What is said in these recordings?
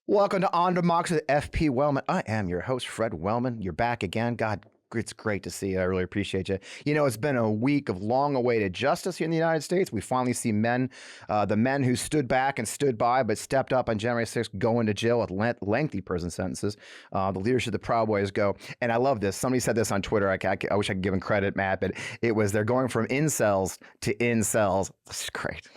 Welcome to On Democracy with FP Wellman. I am your host, Fred Wellman. You're back again. God, it's great to see you. I really appreciate you. You know, it's been a week of long-awaited justice here in the United States. We finally see the men who stood back and stood by but stepped up on January 6th going to jail with lengthy prison sentences. The leadership of the Proud Boys go. And I love this. Somebody said this on Twitter. I wish I could give them credit, Matt, but it was they're going from incels to incels. This is great.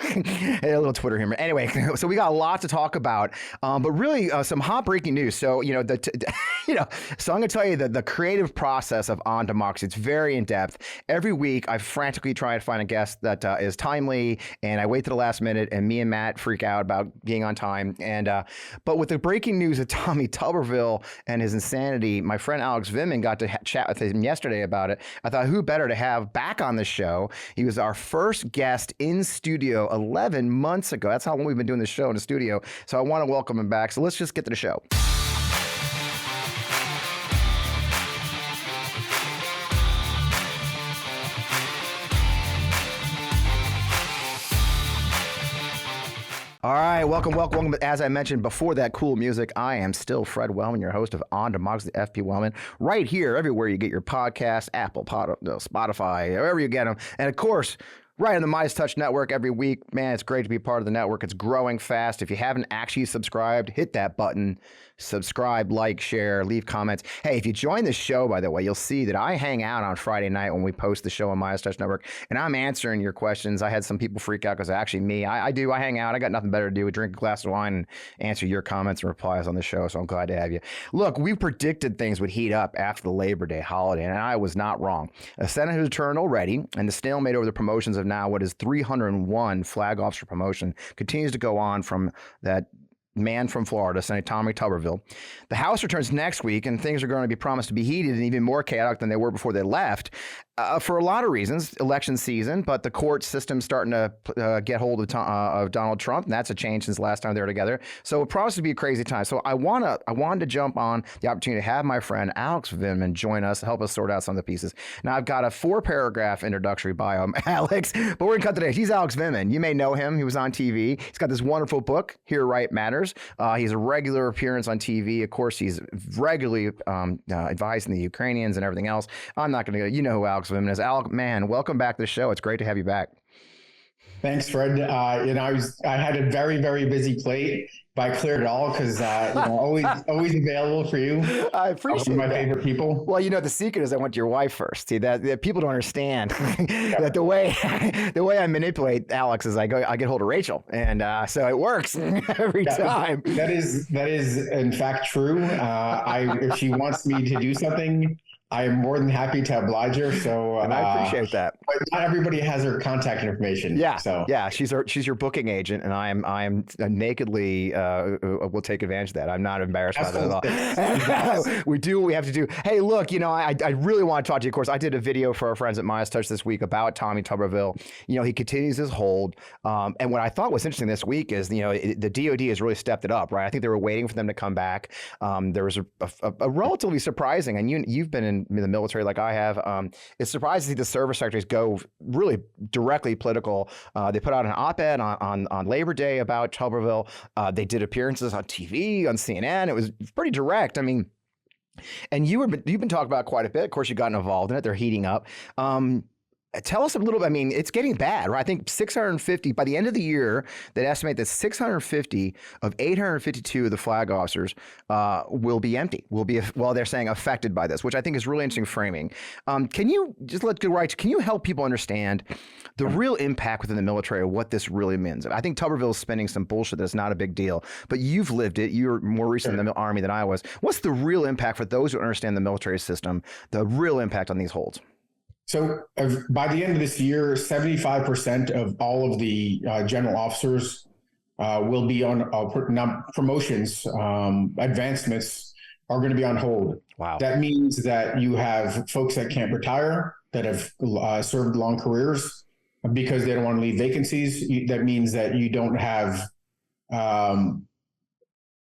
A little Twitter humor. Anyway, so we got a lot to talk about, but really some hot breaking news. So, so I'm going to tell you the creative process of On Democracy. It's very in depth. Every week, I frantically try to find a guest that is timely, and I wait to the last minute, and me and Matt freak out about being on time. And but with the breaking news of Tommy Tuberville and his insanity, my friend Alex Vindman got to chat with him yesterday about it. I thought, who better to have back on the show? He was our first guest in studio 11 months ago. That's how long we've been doing this show in the studio. So I want to welcome him back. So let's just get to the show. All right, welcome. As I mentioned before that cool music, I am still Fred Wellman, your host of On Democracy, FP Wellman, right here, everywhere you get your podcasts, Apple, Spotify, wherever you get them. And of course, right on the Midas Touch Network every week. Man, it's great to be part of the network. It's growing fast. If you haven't actually subscribed, hit that button. Subscribe, like, share, leave comments. Hey, if you join the show, by the way, you'll see that I hang out on Friday night when we post the show on Midas Touch Network, and I'm answering your questions. I had some people freak out because actually me, I hang out. I got nothing better to do. We drink a glass of wine and answer your comments and replies on the show, so I'm glad to have you. Look, we predicted things would heat up after the Labor Day holiday, and I was not wrong. The Senate has returned already, and the stalemate over the promotions of now what is 301 flag officer promotion continues to go on from that man from Florida, Senator Tommy Tuberville. The House returns next week, and things are going to be promised to be heated and even more chaotic than they were before they left. For a lot of reasons, election season, but the court system's starting to get hold of Donald Trump, and that's a change since the last time they were together. So it promises to be a crazy time. So I wanted to jump on the opportunity to have my friend Alex Vindman join us, help us sort out some of the pieces. Now I've got a 4-paragraph introductory bio, Alex, but we're gonna cut today. He's Alex Vindman. You may know him. He was on TV. He's got this wonderful book, Here Right Matters. He's a regular appearance on TV. Of course, he's regularly advising the Ukrainians and everything else. I'm not gonna go. You know who Alex Vindman is. Alex, man, welcome back to the show. It's great to have you back. Thanks, Fred. I had a very, very busy plate, but I cleared it all because always available for you. I appreciate one of my favorite people. Well, the secret is I went to your wife first. See that people don't understand that the way I manipulate Alex is I get hold of Rachel, and so it works every time. That is in fact true. If she wants me to do something, I am more than happy to oblige her. So, and I appreciate that. But not everybody has her contact information. Yeah. So yeah, she's your booking agent, and I am nakedly will take advantage of that. I'm not embarrassed by that at all. We do what we have to do. Hey, look, I really want to talk to you. Of course, I did a video for our friends at Midas Touch this week about Tommy Tuberville. He continues his hold, and what I thought was interesting this week is the DOD has really stepped it up, right? I think they were waiting for them to come back. There was a relatively surprising, and you've been in the military like I have. It's surprising to see the service secretaries go really directly political. They put out an op-ed on Labor Day about Tuberville. They did appearances on TV, on CNN. It was pretty direct. I mean, and you've been talking about it quite a bit. Of course, you've gotten involved in it. They're heating up. Tell us a little bit. I mean, it's getting bad, right? I think 650 by the end of the year. They estimate that 650 of 852 of the flag officers will be empty. They're saying affected by this, which I think is really interesting framing. Can you just can you help people understand the real impact within the military of what this really means? I think Tuberville is spending some bullshit that's not a big deal, but you've lived it. You're more recent in the Army than I was. What's the real impact for those who understand the military system? The real impact on these holds? So by the end of this year, 75% of all of the general officers will be on promotions, advancements are going to be on hold. Wow. That means that you have folks that can't retire, that have served long careers because they don't want to leave vacancies. That means that you don't have a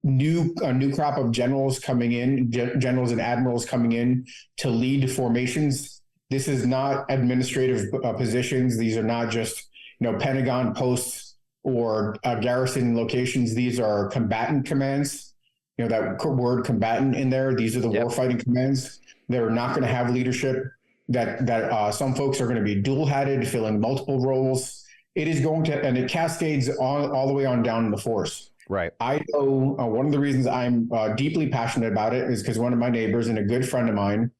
new crop of generals coming in, generals and admirals coming in to lead formations. This is not administrative positions. These are not just, Pentagon posts or garrison locations. These are combatant commands. that word combatant in there. These are the warfighting commands. They're not going to have leadership. That some folks are going to be dual-hatted, filling multiple roles. It is going to, and it cascades all the way on down in the force. Right. I know one of the reasons I'm deeply passionate about it is because one of my neighbors and a good friend of mine,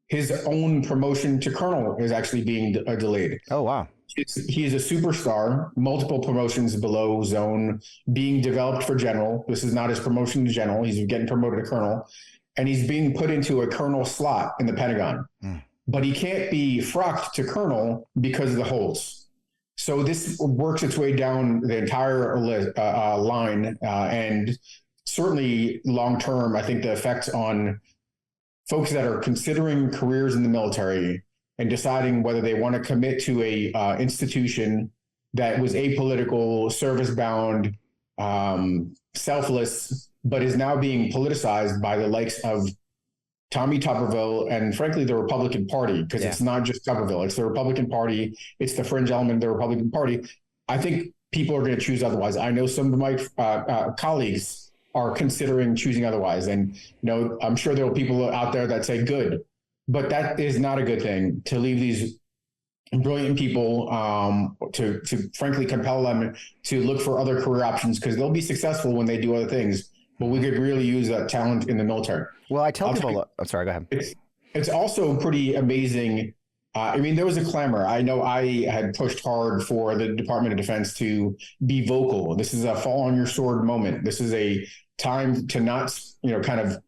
his own promotion to colonel is actually being delayed. Oh, wow. He's a superstar, multiple promotions below zone, being developed for general. This is not his promotion to general. He's getting promoted to colonel, and he's being put into a colonel slot in the Pentagon. But he can't be frocked to colonel because of the holes. So this works its way down the entire line, and certainly long-term, I think the effects on folks that are considering careers in the military and deciding whether they want to commit to a institution that was apolitical, service-bound, selfless, but is now being politicized by the likes of Tommy Tuberville and, frankly, the Republican Party, because it's not just Tuberville. It's the Republican Party. It's the fringe element of the Republican Party. I think people are going to choose otherwise. I know some of my colleagues are considering choosing otherwise. And, I'm sure there are people out there that say good, but that is not a good thing to leave these brilliant people to frankly compel them to look for other career options, because they'll be successful when they do other things. But we could really use that talent in the military. Well, I tell people, I'm sorry, go ahead. It's also pretty amazing. There was a clamor. I know I had pushed hard for the Department of Defense to be vocal. This is a fall on your sword moment. This is a time to not, kind of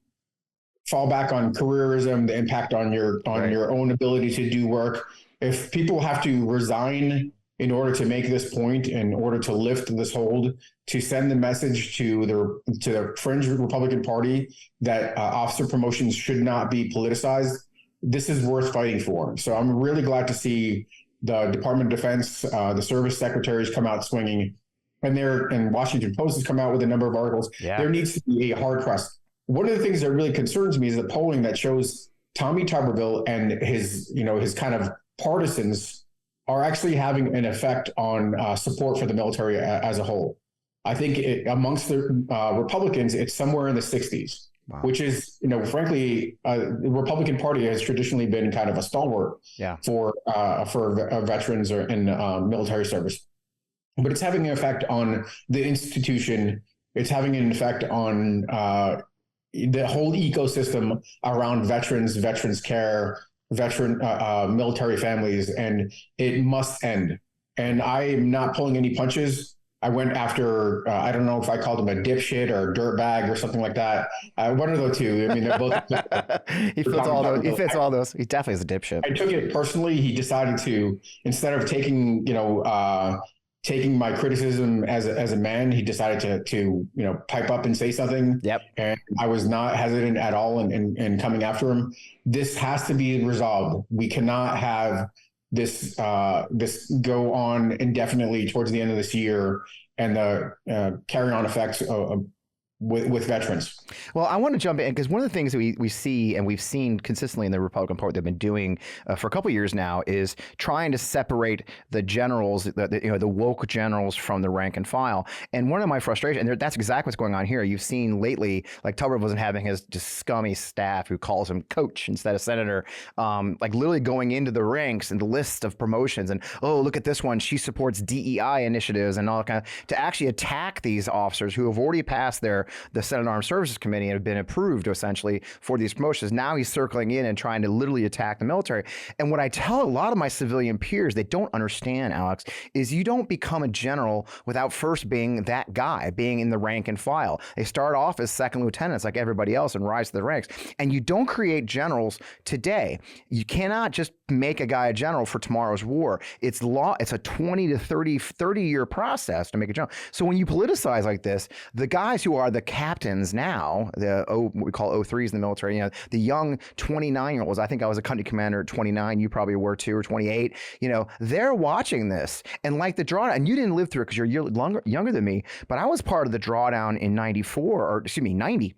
fall back on careerism, the impact on your own ability to do work. If people have to resign in order to make this point, in order to lift this hold, to send the message to the fringe Republican Party that officer promotions should not be politicized, this is worth fighting for. So I'm really glad to see the Department of Defense, the service secretaries come out swinging, and Washington Post has come out with a number of articles. Yeah. There needs to be a hard press. One of the things that really concerns me is the polling that shows Tommy Tuberville and his kind of partisans are actually having an effect on support for the military as a whole. I think amongst the Republicans, it's somewhere in the 60s, which is, frankly, the Republican Party has traditionally been kind of a stalwart for veterans or in military service. But it's having an effect on the institution. It's having an effect on the whole ecosystem around veterans care, veteran military families, and it must end. And I am not pulling any punches. I went after, I don't know if I called him a dipshit or a dirtbag or something like that. One of the two. They're both. He fits all those. He fits all those. He definitely is a dipshit. I took it personally. He decided to, instead of taking my criticism as a man, he decided to pipe up and say something. Yep. And I was not hesitant at all in coming after him. This has to be resolved. We cannot have this go on indefinitely towards the end of this year, and the carry on effects with veterans. Well, I want to jump in because one of the things that we see and we've seen consistently in the Republican Party they've been doing for a couple of years now is trying to separate the generals, the woke generals, from the rank and file. And one of my frustrations, and that's exactly what's going on here. You've seen lately, like Tuberville wasn't having his just scummy staff who calls him coach instead of senator, like literally going into the ranks and the list of promotions and, oh, look at this one, she supports DEI initiatives and all that kind of, to actually attack these officers who have already passed the Senate Armed Services Committee and have been approved essentially for these promotions. Now he's circling in and trying to literally attack the military. And what I tell a lot of my civilian peers, they don't understand, Alex, is you don't become a general without first being that guy, being in the rank and file. They start off as second lieutenants like everybody else and rise to the ranks. And you don't create generals today. You cannot just make a guy a general for tomorrow's war. It's a 20 to 30 year process to make a general. So when you politicize like this, the guys who are the captains now, what we call O3s in the military, the young 29-year-olds, I think I was a company commander at 29, you probably were too, or 28, they're watching this. And like the drawdown, and you didn't live through it because you're a year younger than me, but I was part of the drawdown in 90,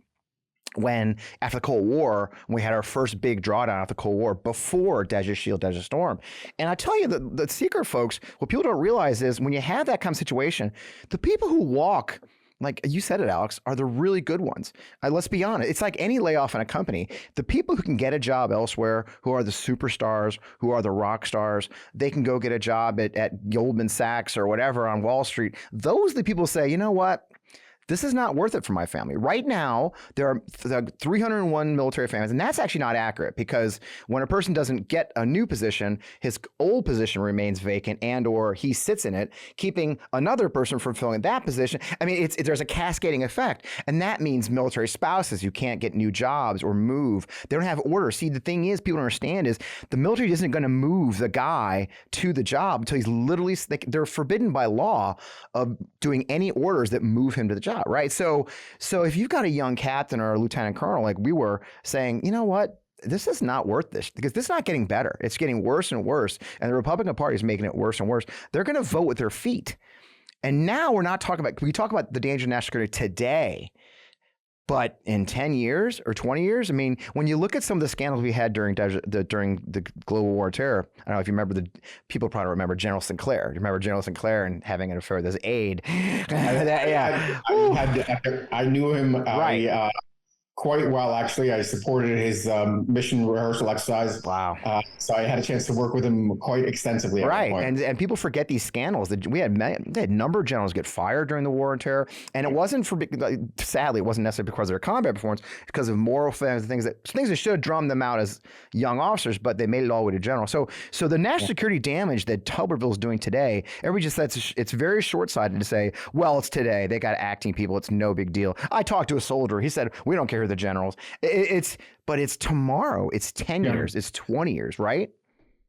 when after the Cold War, we had our first big drawdown after the Cold War before Desert Shield, Desert Storm. And I tell you, the secret, folks, what people don't realize is when you have that kind of situation, the people who walk like you said it, Alex, are the really good ones. Let's be honest. It's like any layoff in a company. The people who can get a job elsewhere, who are the superstars, who are the rock stars, they can go get a job at Goldman Sachs or whatever on Wall Street. Those are the people who say, you know what? This is not worth it for my family. Right now, there are 301 military families, and that's actually not accurate because when a person doesn't get a new position, his old position remains vacant and or he sits in it, keeping another person from filling that position. I mean, there's a cascading effect, and that means military spouses who can't get new jobs or move. They don't have orders. See, the thing is, people don't understand is the military isn't going to move the guy to the job until he's literally, they're forbidden by law of doing any orders that move him to the job. Right. So if you've got a young captain or a lieutenant colonel, like we were saying, you know what? This is not worth this because this is not getting better. It's getting worse and worse. And the Republican Party is making it worse and worse. They're going to vote with their feet. And now we talk about the danger of national security today. But in 10 years or 20 years, I mean, when you look at some of the scandals we had during the global war of terror, I don't know if you remember people probably remember General Sinclair. You remember General Sinclair and having an affair with his aide? I knew him. Right. Quite well, actually. I supported his mission rehearsal exercise. Wow. So I had a chance to work with him quite extensively. Right. And people forget these scandals. We had a number of generals get fired during the war on terror. And it wasn't sadly, it wasn't necessarily because of their combat performance, it's because of moral failings, things that should have drummed them out as young officers, but they made it all the way to general. So the national security damage that Tuberville is doing today, everybody just says it's very short-sighted to say, well, it's today. They got acting people. It's no big deal. I talked to a soldier. He said, we don't care who the generals. But it's tomorrow. It's 10 years. It's 20 years, right?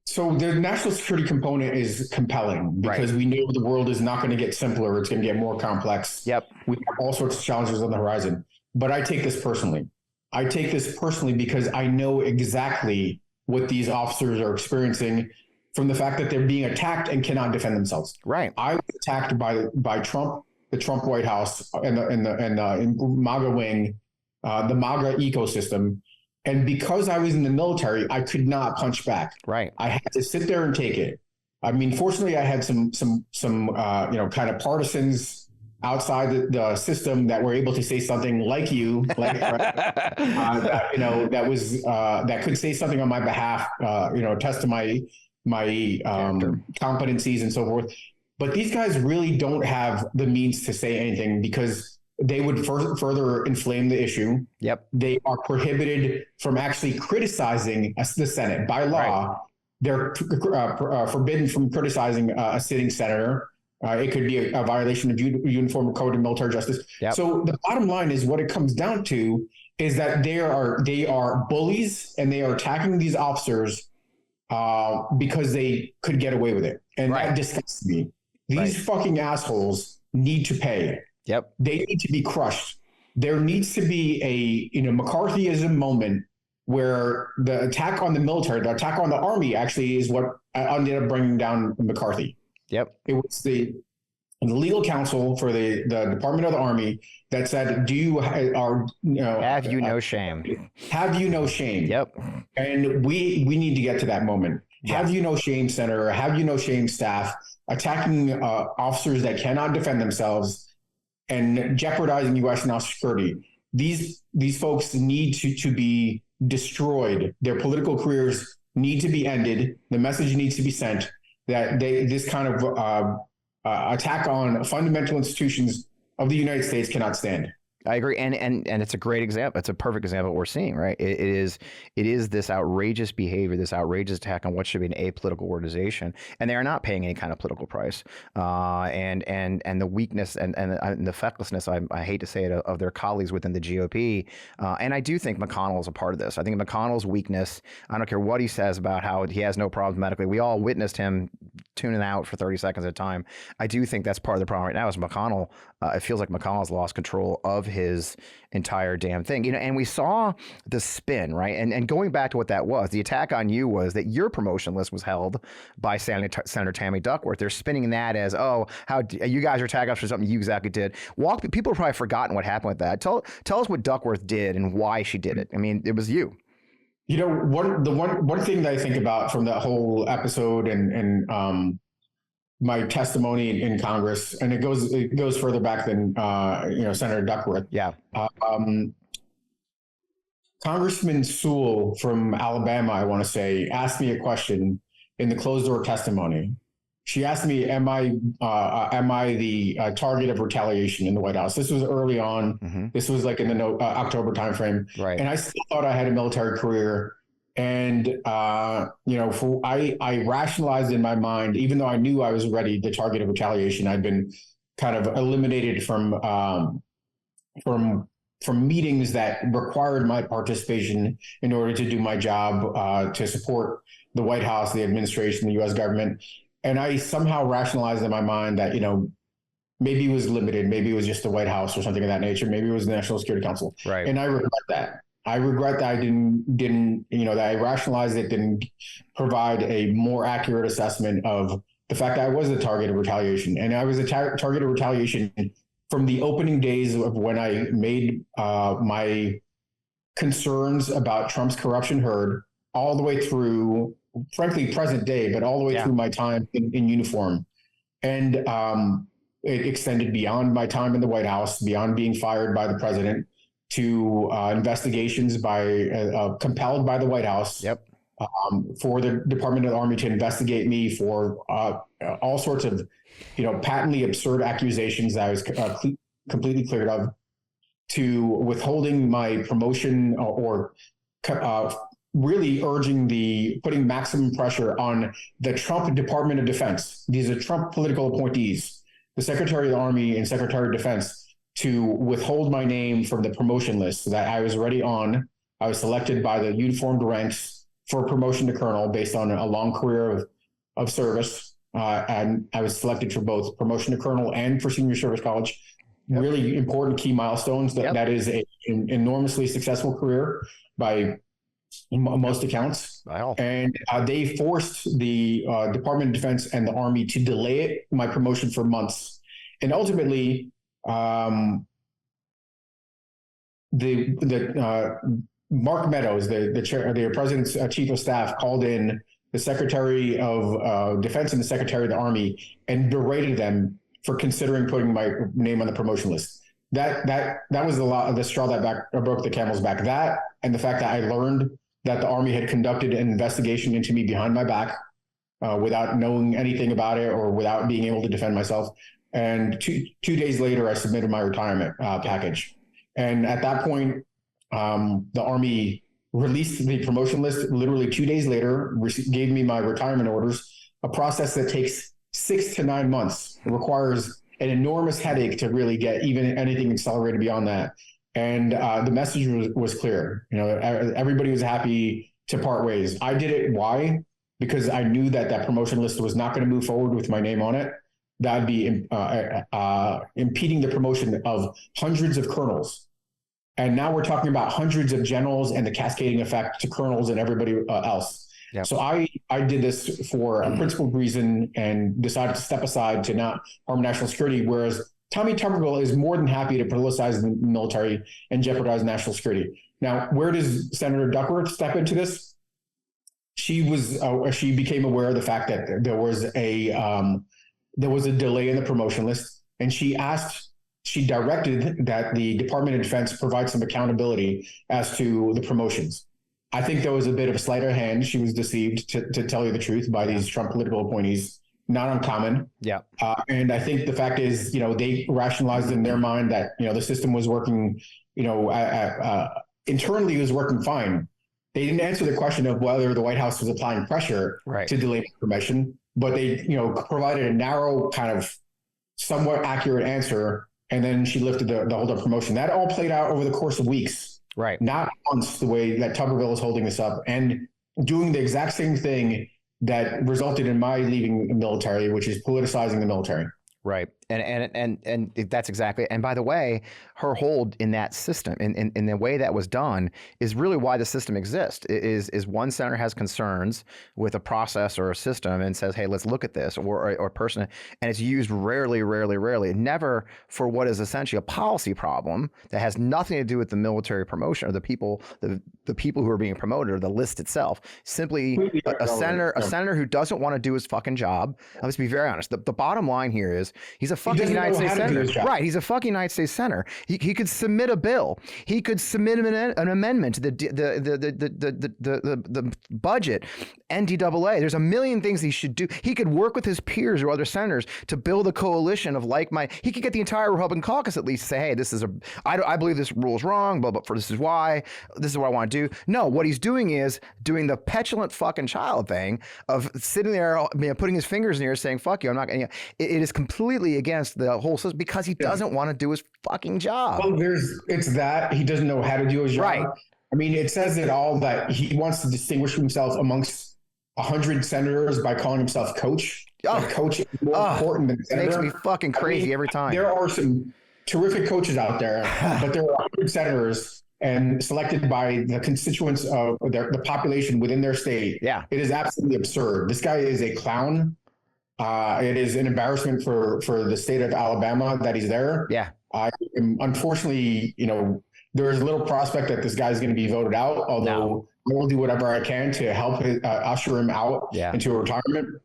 So the national security component is compelling because we know the world is not going to get simpler. It's going to get more complex. Yep. We have all sorts of challenges on the horizon. But I take this personally. I take this personally because I know exactly what these officers are experiencing from the fact that they're being attacked and cannot defend themselves. Right. I was attacked by Trump, the Trump White House, and the MAGA wing, the MAGA ecosystem. And because I was in the military, I could not punch back. Right. I had to sit there and take it. I mean, fortunately, I had some kind of partisans outside the system that were able to say something like you, like that could say something on my behalf, attest to my competencies and so forth. But these guys really don't have the means to say anything because they would further inflame the issue. Yep. They are prohibited from actually criticizing the Senate by law. Right. They're forbidden from criticizing a sitting senator. It could be a violation of Uniform Code of Military Justice. Yep. So the bottom line is what it comes down to is that they are bullies and they are attacking these officers because they could get away with it. And that disgusts me. These fucking assholes need to pay. Yep. They need to be crushed. There needs to be a McCarthyism moment where the attack on the military, the attack on the army actually is what ended up bringing down McCarthy. Yep. It was the legal counsel for the Department of the Army that said, have you no shame? Have you no shame? Yep. And we need to get to that moment. Yeah. Have you no shame, Senator? Have you no shame, staff? Attacking officers that cannot defend themselves and jeopardizing U.S. national security. These folks need to be destroyed. Their political careers need to be ended. The message needs to be sent that this kind of attack on fundamental institutions of the United States cannot stand. I agree, and it's a great example. It's a perfect example of what we're seeing, right? It is this outrageous behavior, this outrageous attack on what should be an apolitical organization, and they are not paying any kind of political price. And the weakness and the fecklessness, I hate to say it, of their colleagues within the GOP. And I do think McConnell is a part of this. I think McConnell's weakness. I don't care what he says about how he has no problems medically. We all witnessed him tuning out for 30 seconds at a time. I do think that's part of the problem right now. Is McConnell? It feels like McConnell's lost control of his entire damn thing, and we saw the spin, right? And going back to what that was, the attack on you was that your promotion list was held by Senator Tammy Duckworth. They're spinning that as, how you guys are tagging us for something you exactly did. People have probably forgotten what happened with that. Tell us what Duckworth did and why she did it. I mean, it was you. One thing that I think about from that whole episode and my testimony in Congress, and it goes further back than Senator Duckworth. Yeah. Congressman Sewell from Alabama, I want to say, asked me a question in the closed door testimony. She asked me, "Am I the target of retaliation in the White House?" This was early on. Mm-hmm. This was like in the October timeframe, right? And I still thought I had a military career, and I rationalized in my mind, even though I knew I was already the target of retaliation. I'd been kind of eliminated from meetings that required my participation in order to do my job, to support the White House, the administration, the U.S. government. And I somehow rationalized in my mind that, maybe it was limited. Maybe it was just the White House or something of that nature. Maybe it was the National Security Council. Right. And I regret that. I regret that I didn't, that I rationalized it, didn't provide a more accurate assessment of the fact that I was a target of retaliation. And I was a target of retaliation from the opening days of when I made my concerns about Trump's corruption heard, all the way through, frankly, present day, but all the way through my time in uniform. And it extended beyond my time in the White House, beyond being fired by the president, to investigations compelled by the White House. Yep. For the Department of the Army to investigate me for all sorts of, patently absurd accusations that I was completely cleared of, to withholding my promotion or really putting maximum pressure on the Trump Department of Defense. These are Trump political appointees, the Secretary of the Army and Secretary of Defense, to withhold my name from the promotion list that I was already on. I was selected by the uniformed ranks for promotion to colonel based on a long career of service. And I was selected for both promotion to colonel and for senior service college. Yep. Really important key milestones. That is an enormously successful career by most accounts. Wow. And they forced the Department of Defense and the Army to delay my promotion for months. And ultimately, Mark Meadows, the president's chief of staff, called in the Secretary of Defense and the Secretary of the Army and berated them for considering putting my name on the promotion list. That was the straw that broke the camel's back. That, and the fact that I learned that the Army had conducted an investigation into me behind my back, without knowing anything about it or without being able to defend myself. And two days later, I submitted my retirement package. And at that point, the Army released the promotion list literally 2 days later, gave me my retirement orders, a process that takes 6 to 9 months. It requires an enormous headache to really get even anything accelerated beyond that. And the message was clear. Everybody was happy to part ways. I did it. Why? Because I knew that promotion list was not going to move forward with my name on it. That'd be impeding the promotion of hundreds of colonels. And now we're talking about hundreds of generals and the cascading effect to colonels and everybody else. Yep. So I did this for a principled reason and decided to step aside to not harm national security, whereas Tommy Tuberville is more than happy to politicize the military and jeopardize national security. Now, where does Senator Duckworth step into this? She became aware of the fact that there was a delay in the promotion list, and she directed that the Department of Defense provide some accountability as to the promotions. I think there was a bit of a sleight of hand. She was deceived, to tell you the truth, by these Trump political appointees. Not uncommon. Yeah. And I think the fact is, they rationalized in their mind that, the system was working, internally it was working fine. They didn't answer the question of whether the White House was applying pressure to delay promotion, but they, provided a narrow kind of somewhat accurate answer. And then she lifted the hold up promotion. That all played out over the course of weeks. Right. Not months, the way that Tuberville is holding this up and doing the exact same thing that resulted in my leaving the military, which is politicizing the military. Right. And that's exactly. And by the way, her hold in that system, in the way that was done, is really why the system exists. Is one senator has concerns with a process or a system and says, "Hey, let's look at this," or person, and it's used rarely, never for what is essentially a policy problem that has nothing to do with the military promotion or the people who are being promoted or the list itself. Simply a senator who doesn't want to do his fucking job. Let's be very honest. The bottom line here is he's a fucking United States senator. Right. He's a fucking United States senator. He could submit a bill. He could submit an amendment to the budget, NDAA. There's a million things he should do. He could work with his peers or other senators to build a coalition of like-minded. He could get the entire Republican caucus at least to say, hey, I believe this rule is wrong, but this is what I want to do. No, what he's doing is doing the petulant fucking child thing of sitting there, putting his fingers in the air saying, fuck you, I'm not going to. It is completely against the whole system because he doesn't want to do his fucking job. Well, it's that he doesn't know how to do his job. Right. I mean, it says it all that he wants to distinguish himself amongst 100 senators by calling himself coach. Like coach is more important than senator. Makes me fucking crazy every time. There are some terrific coaches out there, but there are 100 senators and selected by the constituents of the population within their state. Yeah. It is absolutely absurd. This guy is a clown. It is an embarrassment for the state of Alabama that he's there. Yeah. Unfortunately, there is little prospect that this guy's going to be voted out, although I will do whatever I can to help usher him out into a retirement.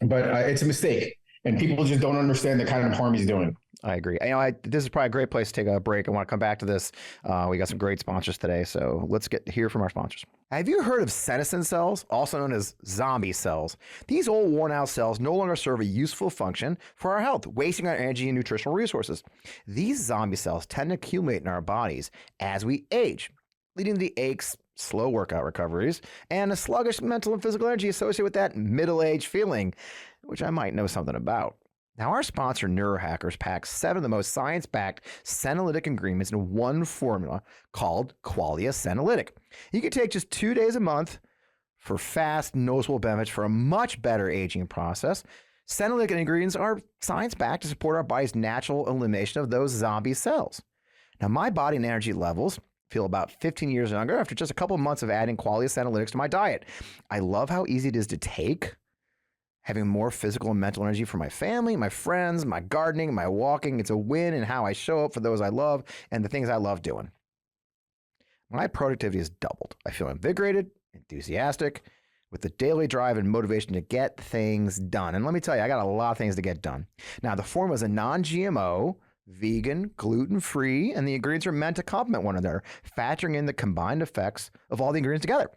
But it's a mistake, and people just don't understand the kind of harm he's doing. I agree. This is probably a great place to take a break. I want to come back to this. We got some great sponsors today, so let's hear from our sponsors. Have you heard of senescent cells, also known as zombie cells? These old worn-out cells no longer serve a useful function for our health, wasting our energy and nutritional resources. These zombie cells tend to accumulate in our bodies as we age, leading to the aches, slow workout recoveries, and a sluggish mental and physical energy associated with that middle-age feeling, which I might know something about. Now, our sponsor, Neurohackers, packs 7 of the most science-backed senolytic ingredients in one formula called Qualia Senolytic. You can take just 2 days a month for fast, noticeable benefits for a much better aging process. Senolytic ingredients are science-backed to support our body's natural elimination of those zombie cells. Now, my body and energy levels feel about 15 years younger after just a couple of months of adding Qualia Senolytics to my diet. I love how easy it is to take, having more physical and mental energy for my family, my friends, my gardening, my walking. It's a win in how I show up for those I love and the things I love doing. My productivity is doubled. I feel invigorated, enthusiastic, with the daily drive and motivation to get things done. And let me tell you, I got a lot of things to get done. Now, the formula is a non-GMO, vegan, gluten-free, and the ingredients are meant to complement one another, factoring in the combined effects of all the ingredients together.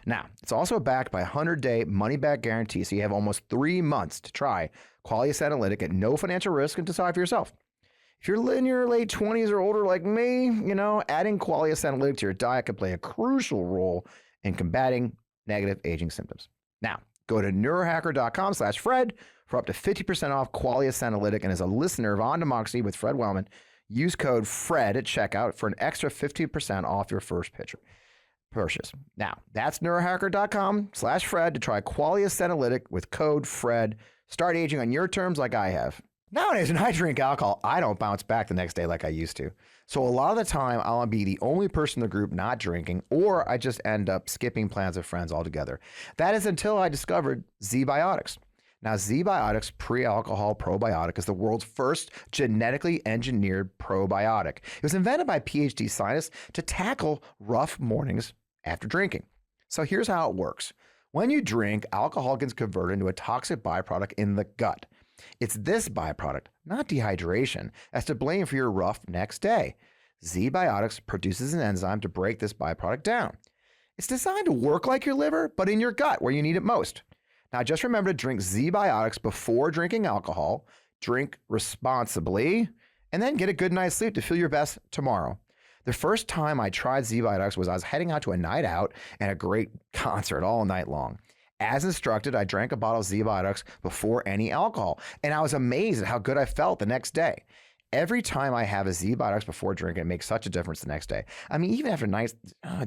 Now, it's also backed by a 100-day money-back guarantee, so you have almost 3 months to try Qualia Senolytic at no financial risk and decide for yourself. If you're in your late 20s or older like me, adding Qualia Senolytic to your diet could play a crucial role in combating negative aging symptoms. Now, go to neurohacker.com/Fred for up to 50% off Qualia Senolytic, and as a listener of On Democracy with Fred Wellman, use code FRED at checkout for an extra 15% off your first purchase. Now, that's neurohacker.com/Fred to try Qualia Senolytic with code FRED. Start aging on your terms like I have. Nowadays, when I drink alcohol, I don't bounce back the next day like I used to. So a lot of the time, I'll be the only person in the group not drinking, or I just end up skipping plans with friends altogether. That is until I discovered Z-Biotics. Now, Z-Biotics Pre-Alcohol Probiotic is the world's first genetically engineered probiotic. It was invented by PhD scientists to tackle rough mornings after drinking. So here's how it works. When you drink, alcohol gets converted into a toxic byproduct in the gut. It's this byproduct, not dehydration, that's to blame for your rough next day. Z-Biotics produces an enzyme to break this byproduct down. It's designed to work like your liver, but in your gut where you need it most. Now, just remember to drink Z-Biotics before drinking alcohol, drink responsibly, and then get a good night's sleep to feel your best tomorrow. The first time I tried Z-Biotics was I was heading out to a night out and a great concert all night long. As instructed, I drank a bottle of Z-Biotics before any alcohol, and I was amazed at how good I felt the next day. Every time I have a Z-Biotics before drinking, it makes such a difference the next day. I mean, even after nice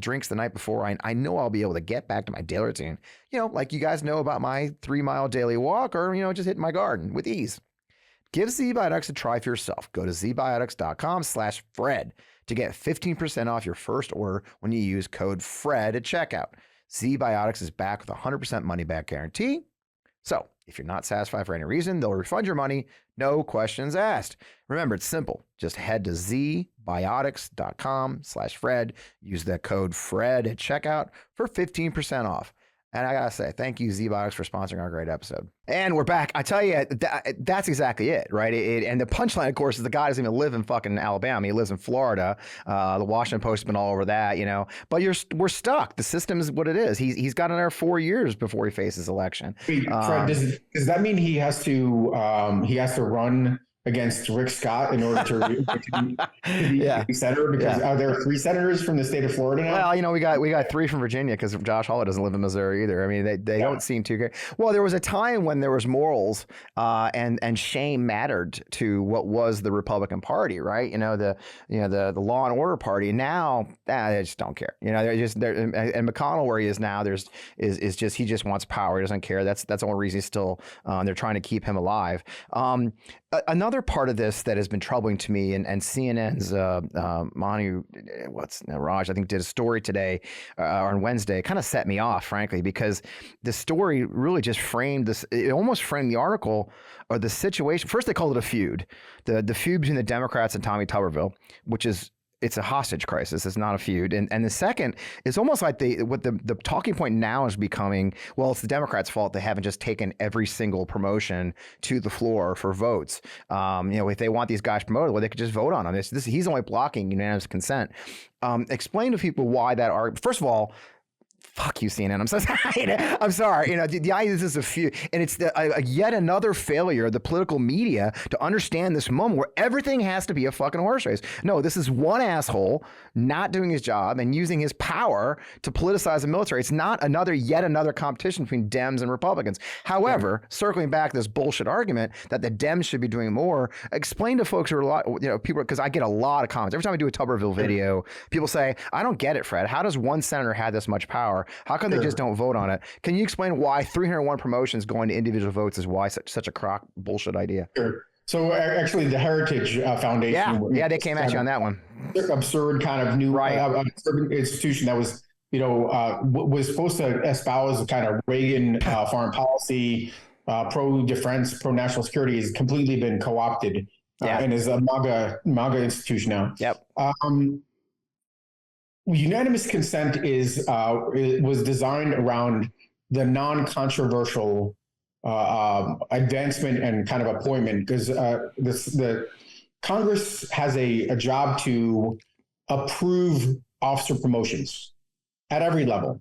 drinks the night before, I know I'll be able to get back to my daily routine. Like you guys know about my 3-mile daily walk or, just hitting my garden with ease. Give ZBiotics a try for yourself. Go to zbiotics.com/Fred to get 15% off your first order when you use code FRED at checkout. ZBiotics is back with a 100% money back guarantee. So if you're not satisfied for any reason, they'll refund your money. No questions asked. Remember, it's simple. Just head to zbiotics.com/Fred. Use the code FRED at checkout for 15% off. And I got to say, thank you, ZBiotics, for sponsoring our great episode. And we're back. I tell you, that's exactly it, right? And the punchline, of course, is the guy doesn't even live in fucking Alabama. He lives in Florida. The Washington Post has been all over that, But we're stuck. The system is what it is. He's got another 4 years before he faces election. Wait, Fred, does that mean he has to run against Rick Scott in order to be senator? Because are there 3 senators from the state of Florida now? Well, we got 3 from Virginia because Josh Hawley doesn't live in Missouri either. I mean, they don't seem too care. Well, there was a time when there was morals and shame mattered to what was the Republican Party, right? The law and order party. Now they just don't care. And McConnell, where he is now, is just he just wants power. He doesn't care. That's the only reason he's still. They're trying to keep him alive. Another part of this that has been troubling to me, and CNN's Raj, I think, did a story today on Wednesday, kind of set me off, frankly, because the story really just framed this. It almost framed the article or the situation. First, they called it a feud, the feud between the Democrats and Tommy Tuberville, which is. It's a hostage crisis. It's not a feud. And the second is almost like the talking point now is becoming, well, it's the Democrats' fault. They haven't just taken every single promotion to the floor for votes. If they want these guys promoted, well, they could just vote on them. He's only blocking unanimous consent. Explain to people why that are. First of all, fuck you, CNN. I'm so sorry. I'm sorry. The idea this is a few, and it's yet another failure of the political media to understand this moment where everything has to be a fucking horse race. No, this is one asshole not doing his job and using his power to politicize the military. It's not yet another competition between Dems and Republicans. However, circling back to this bullshit argument that the Dems should be doing more, explain to folks who are people, because I get a lot of comments every time I do a Tuberville video. People say, "I don't get it, Fred. How does one senator have this much power? How come they just don't vote on it?" Can you explain why 301 promotions going to individual votes is why such a crock bullshit idea? Sure. So actually, the Heritage Foundation, they came at you on that one. Absurd kind of new institution that was, was supposed to espouse a kind of Reagan foreign policy, pro-defense, pro-national security, has completely been co-opted and is a MAGA institution now. Yep. Unanimous consent was designed around the non-controversial advancement and kind of appointment, because the Congress has a job to approve officer promotions at every level.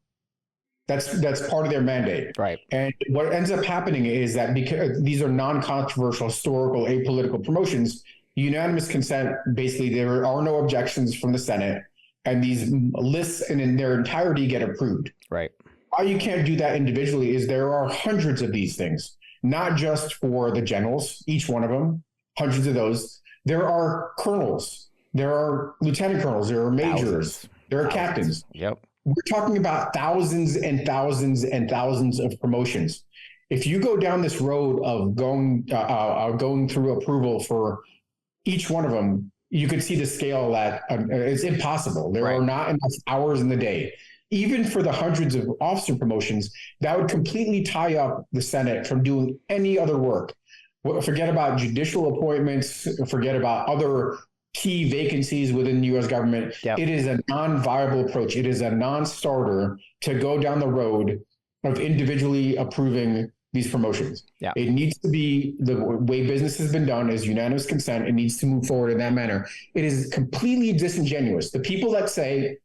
That's part of their mandate. Right. And what ends up happening is that because these are non-controversial, historical, apolitical promotions, unanimous consent, basically there are no objections from the Senate, and these lists and in their entirety get approved. Right. Why you can't do that individually is there are hundreds of these things, not just for the generals, each one of them, hundreds of those. There are colonels, there are lieutenant colonels, there are majors, there are captains. Yep. We're talking about thousands and thousands and thousands of promotions. If you go down this road of going through approval for each one of them, you could see the scale that it's impossible. There are not enough hours in the day. Even for the hundreds of officer promotions, that would completely tie up the Senate from doing any other work. Forget about judicial appointments, forget about other key vacancies within the U.S. government. Yep. It is a non-viable approach. It is a non-starter to go down the road of individually approving these promotions. Yeah. It needs to be the way business has been done is unanimous consent. It needs to move forward in that manner. It is completely disingenuous. The people that say,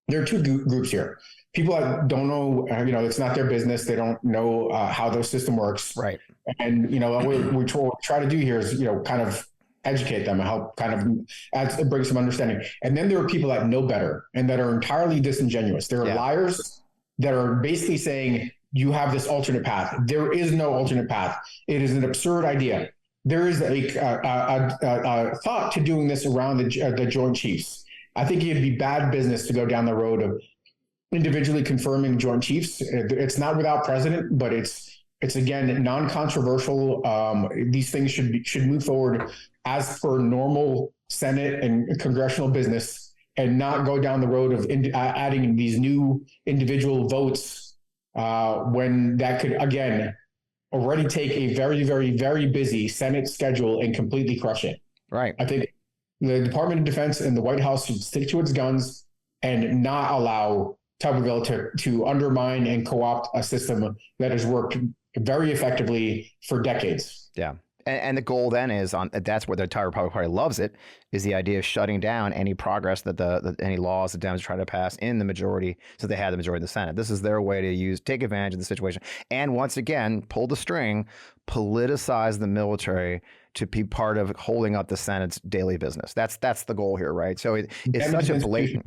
there are two groups here. People that don't know, it's not their business. They don't know how the system works. Right. And, what we try to do here is, kind of educate them and help kind of bring some understanding. And then there are people that know better and that are entirely disingenuous. There are liars that are basically saying, you have this alternate path. There is no alternate path. It is an absurd idea. There is a thought to doing this around the Joint Chiefs. I think it'd be bad business to go down the road of individually confirming Joint Chiefs. It's not without precedent, but it's It's again non-controversial. These things should move forward as per normal Senate and congressional business, and not go down the road of adding these new individual votes when that could again already take a very, very, very busy Senate schedule and completely crush it. Right. I think the Department of Defense and the White House should stick to its guns and not allow Tuberville to undermine and co-opt a system that has worked very effectively for decades. Yeah. And the goal then is that's where the entire Republican Party loves it, is the idea of shutting down any progress that any laws the Dems try to pass in the majority, so they had the majority in the Senate. This is their way to take advantage of the situation. And once again, pull the string, politicize the military to be part of holding up the Senate's daily business. That's the goal here, right? So it's such a blatant,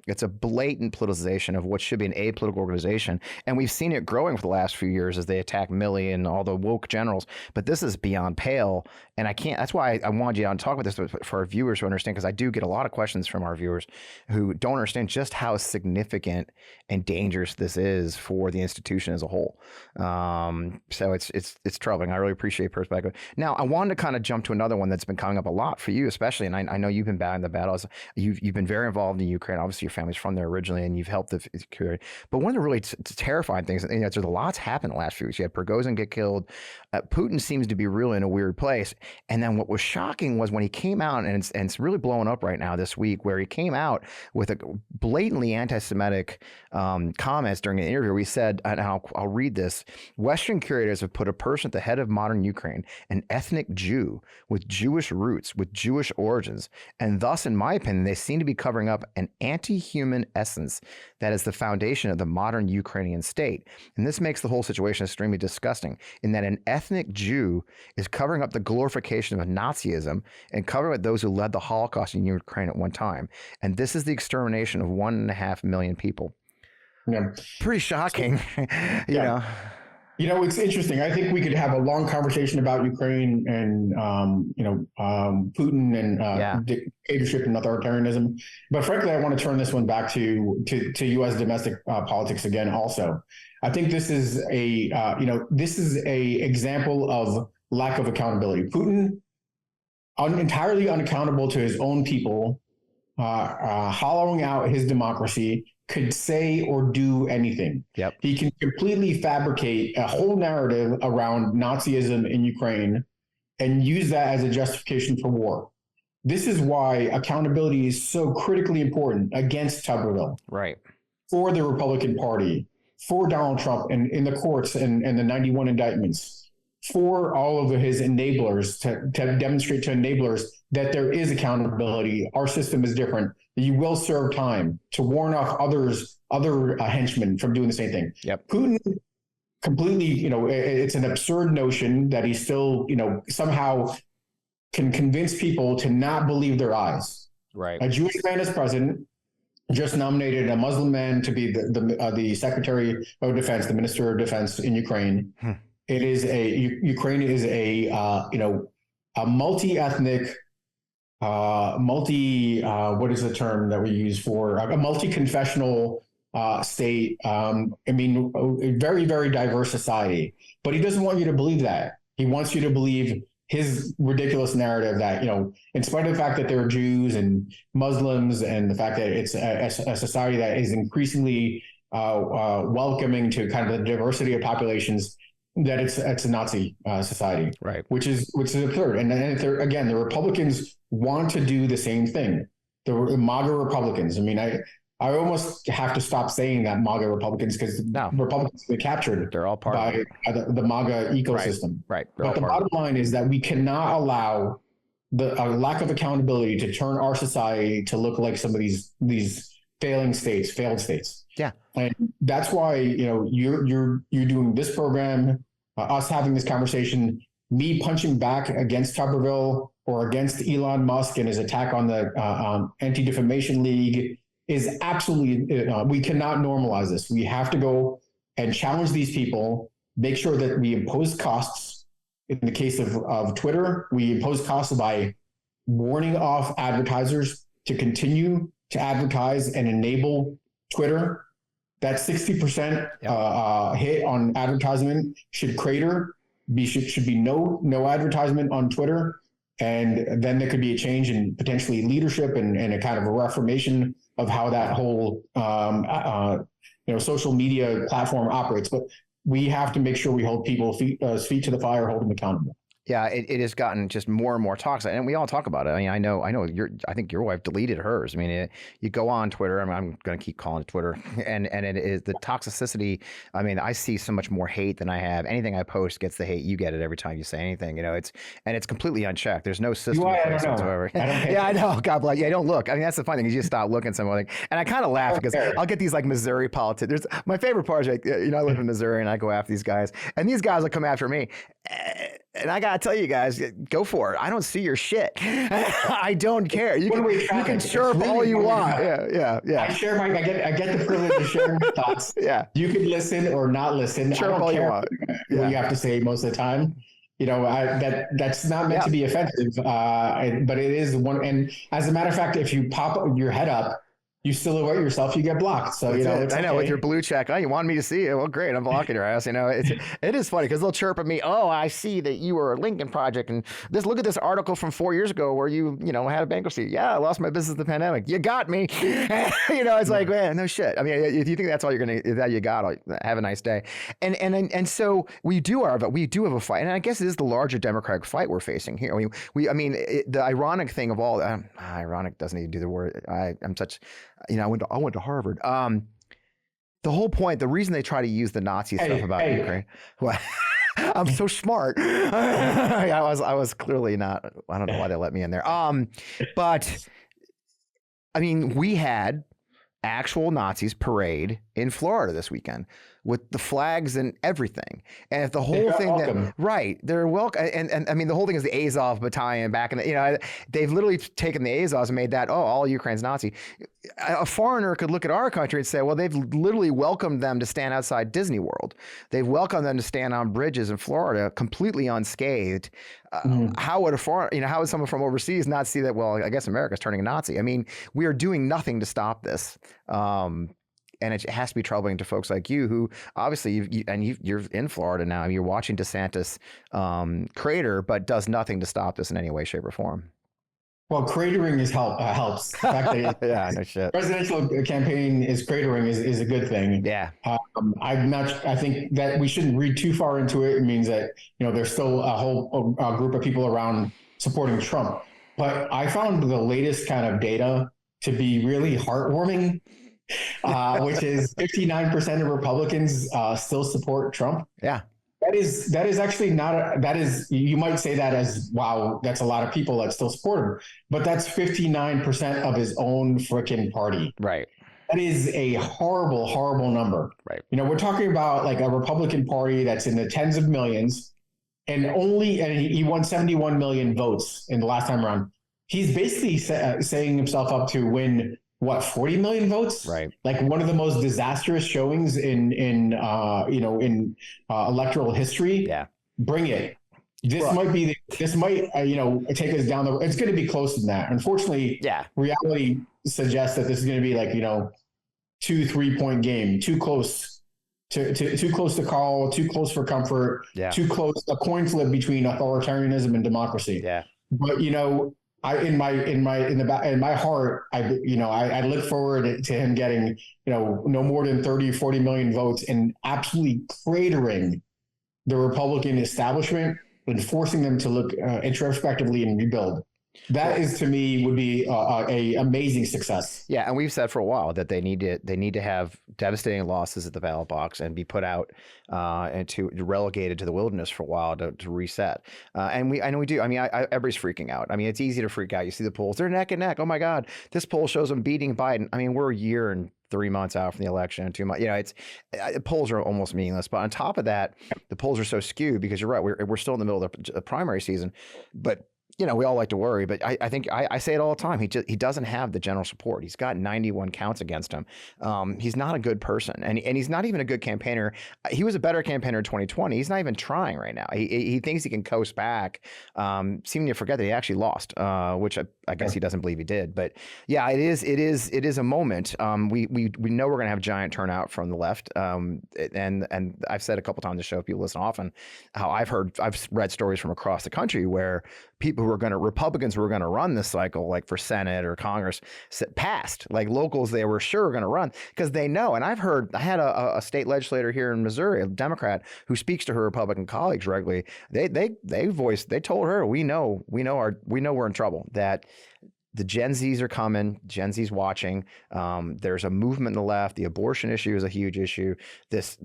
it's a blatant politicization of what should be an apolitical organization. And we've seen it growing for the last few years as they attack Milley and all the woke generals. But this is beyond pale. And that's why I wanted you to talk about this for our viewers who understand, because I do get a lot of questions from our viewers who don't understand just how significant and dangerous this is for the institution as a whole. So it's troubling. I really appreciate your perspective. Now, I wanted to kind of jump to another one that's been coming up a lot for you, especially, and I know you've been battling the battles. You've been very involved in Ukraine. Obviously, your family's from there originally, and you've helped the community. But one of the really terrifying things, there's a lot's happened the last few weeks. You had Prigozhin get killed. Putin seems to be really in a weird place. And then what was shocking was when he came out, and it's really blowing up right now this week, where he came out with a blatantly anti-Semitic comments during an interview where he said, and I'll read this: Western curators have put a person at the head of modern Ukraine, an ethnic Jew with Jewish roots, with Jewish origins, and thus, in my opinion, they seem to be covering up an anti-human essence that is the foundation of the modern Ukrainian state. And this makes the whole situation extremely disgusting, in that an ethnic Jew is covering up the glorification of Nazism and covering up those who led the Holocaust in Ukraine at one time. And this is the extermination of 1.5 million people. Yeah. Pretty shocking, you know. You know, it's interesting. I think we could have a long conversation about Ukraine and, Putin and dictatorship and authoritarianism. But frankly, I want to turn this one back to U.S. domestic politics again. Also, I think this is a example of lack of accountability. Putin, entirely unaccountable to his own people, hollowing out his democracy, could say or do anything. Yep. He can completely fabricate a whole narrative around Nazism in Ukraine and use that as a justification for war. This is why accountability is so critically important against Tuberville. Right. For the Republican Party, for Donald Trump and in the courts and the 91 indictments, for all of his enablers to demonstrate to enablers that there is accountability. Our system is different. You will serve time, to warn off other henchmen from doing the same thing. Yep. Putin completely, it's an absurd notion that he still, somehow can convince people to not believe their eyes. Right. A Jewish man as president just nominated a Muslim man to be the Secretary of Defense, the Minister of Defense in Ukraine. Ukraine is a multi-ethnic, what is the term that we use for a multi-confessional state? A very, very diverse society. But he doesn't want you to believe that. He wants you to believe his ridiculous narrative that, in spite of the fact that there are Jews and Muslims and the fact that it's a society that is increasingly welcoming to kind of the diversity of populations, that it's a Nazi society, right? Which is absurd. And again, the Republicans want to do the same thing. The MAGA Republicans. I mean, I almost have to stop saying that MAGA Republicans, because Republicans get captured. They're all part by the MAGA ecosystem. Right. But the bottom line is that we cannot allow the lack of accountability to turn our society to look like some of these failed states. Yeah. And that's why, you're doing this program, us having this conversation, me punching back against Tuberville or against Elon Musk and his attack on the Anti-Defamation League is absolutely, we cannot normalize this. We have to go and challenge these people, make sure that we impose costs. In the case of Twitter, we impose costs by warning off advertisers to continue to advertise and enable Twitter that 60% hit on advertisement should crater. Should be no advertisement on Twitter, and then there could be a change in potentially leadership and a kind of a reformation of how that whole social media platform operates. But we have to make sure we hold people feet to the fire, hold them accountable. Yeah, it has gotten just more and more toxic, and we all talk about it. I mean, I know. I think your wife deleted hers. I mean, you go on Twitter. I mean, I'm going to keep calling it Twitter, and it is the toxicity. I mean, I see so much more hate than I have. Anything I post gets the hate. You get it every time you say anything. You know, it's completely unchecked. There's no system whatsoever. Yeah, I know. God bless. Yeah, don't look. I mean, that's the funny thing. You just stop looking somewhere. And I kind of laugh because I'll get these like Missouri politics. My favorite part is like, I live in Missouri, and I go after these guys, and these guys will come after me. And I gotta tell you guys, go for it. I don't see your shit. I don't care. You can chirp really all you want. Yeah. I get the privilege of sharing my thoughts. Yeah. You can listen or not listen. Chirp I don't all care you want. what you have to say most of the time. You know, that's not meant to be offensive, but it is one. And as a matter of fact, if you pop your head up, you silhouette yourself, you get blocked. So, I know with your blue check, you wanted me to see it. Well, great. I'm blocking your ass. It is funny because they'll chirp at me. Oh, I see that you were a Lincoln Project. And look at this article from 4 years ago where you had a bankruptcy. Yeah, I lost my business in the pandemic. You got me. It's like, man, no shit. I mean, if you think that's all that you got, have a nice day. And so we do have a fight. And I guess it is the larger Democratic fight we're facing here. The ironic thing of all, ironic doesn't even do the word. I'm such... I went to Harvard. The whole point, the reason they try to use the Nazi stuff about Ukraine. Well, I'm so smart. I was clearly not. I don't know why they let me in there. But I mean, we had actual Nazis parade in Florida this weekend with the flags and everything. And if the whole thing they're welcome. And I mean, the whole thing is the Azov battalion back in the, they've literally taken the Azovs and made that, all Ukraine's Nazi. A foreigner could look at our country and say, well, they've literally welcomed them to stand outside Disney World. They've welcomed them to stand on bridges in Florida completely unscathed. How would how would someone from overseas not see that? Well, I guess America's turning a Nazi. I mean, we are doing nothing to stop this. And it has to be troubling to folks like you, who obviously you're in Florida now. You're watching DeSantis crater, but does nothing to stop this in any way, shape, or form. Well, cratering helps. The fact that yeah, no shit. Presidential campaign is cratering is a good thing. Yeah. I think that we shouldn't read too far into it. It means that there's still a whole group of people around supporting Trump. But I found the latest kind of data to be really heartwarming. Which is 59% of Republicans still support Trump. Yeah. That is actually not you might say that as, wow, that's a lot of people that still support him, but that's 59% of his own freaking party. Right. That is a horrible, horrible number. Right. We're talking about like a Republican Party that's in the tens of millions and he won 71 million votes in the last time around. He's basically setting himself up to win 40 million votes? Right. Like one of the most disastrous showings in electoral history. Yeah. Bring it. This might take us down it's going to be close to that. Unfortunately, reality suggests that this is going to be like, 2-3 point game, too close to call, too close for comfort, too close, a coin flip between authoritarianism and democracy. Yeah. But, in my heart, I look forward to him getting, no more than 30, 40 million votes and absolutely cratering the Republican establishment and forcing them to look introspectively and rebuild. That is, to me, would be a amazing success. Yeah, and we've said for a while that they need to have devastating losses at the ballot box and be put out and relegated to the wilderness for a while to reset. I know we do. I mean, everybody's freaking out. I mean, it's easy to freak out. You see the polls; they're neck and neck. Oh my God, this poll shows them beating Biden. I mean, we're a year and 3 months out from the election, 2 months. Polls are almost meaningless. But on top of that, the polls are so skewed because you're right. We're still in the middle of the primary season, but. We all like to worry, but I think I say it all the time. He doesn't have the general support. He's got 91 counts against him. He's not a good person, and he's not even a good campaigner. He was a better campaigner in 2020. He's not even trying right now. He thinks he can coast back, seeming to forget that he actually lost, which I guess he doesn't believe he did. But yeah, it is a moment. We know we're going to have giant turnout from the left. And I've said a couple times on the show, if people listen often, how I've read stories from across the country where Republicans who were going to run this cycle, like for Senate or Congress, passed. Like locals, they were sure going to run because they know. And I had a state legislator here in Missouri, a Democrat, who speaks to her Republican colleagues regularly. They told her, we know we're in trouble, that the Gen Zs are coming. Gen Z's watching. There's a movement in the left. The abortion issue is a huge issue. This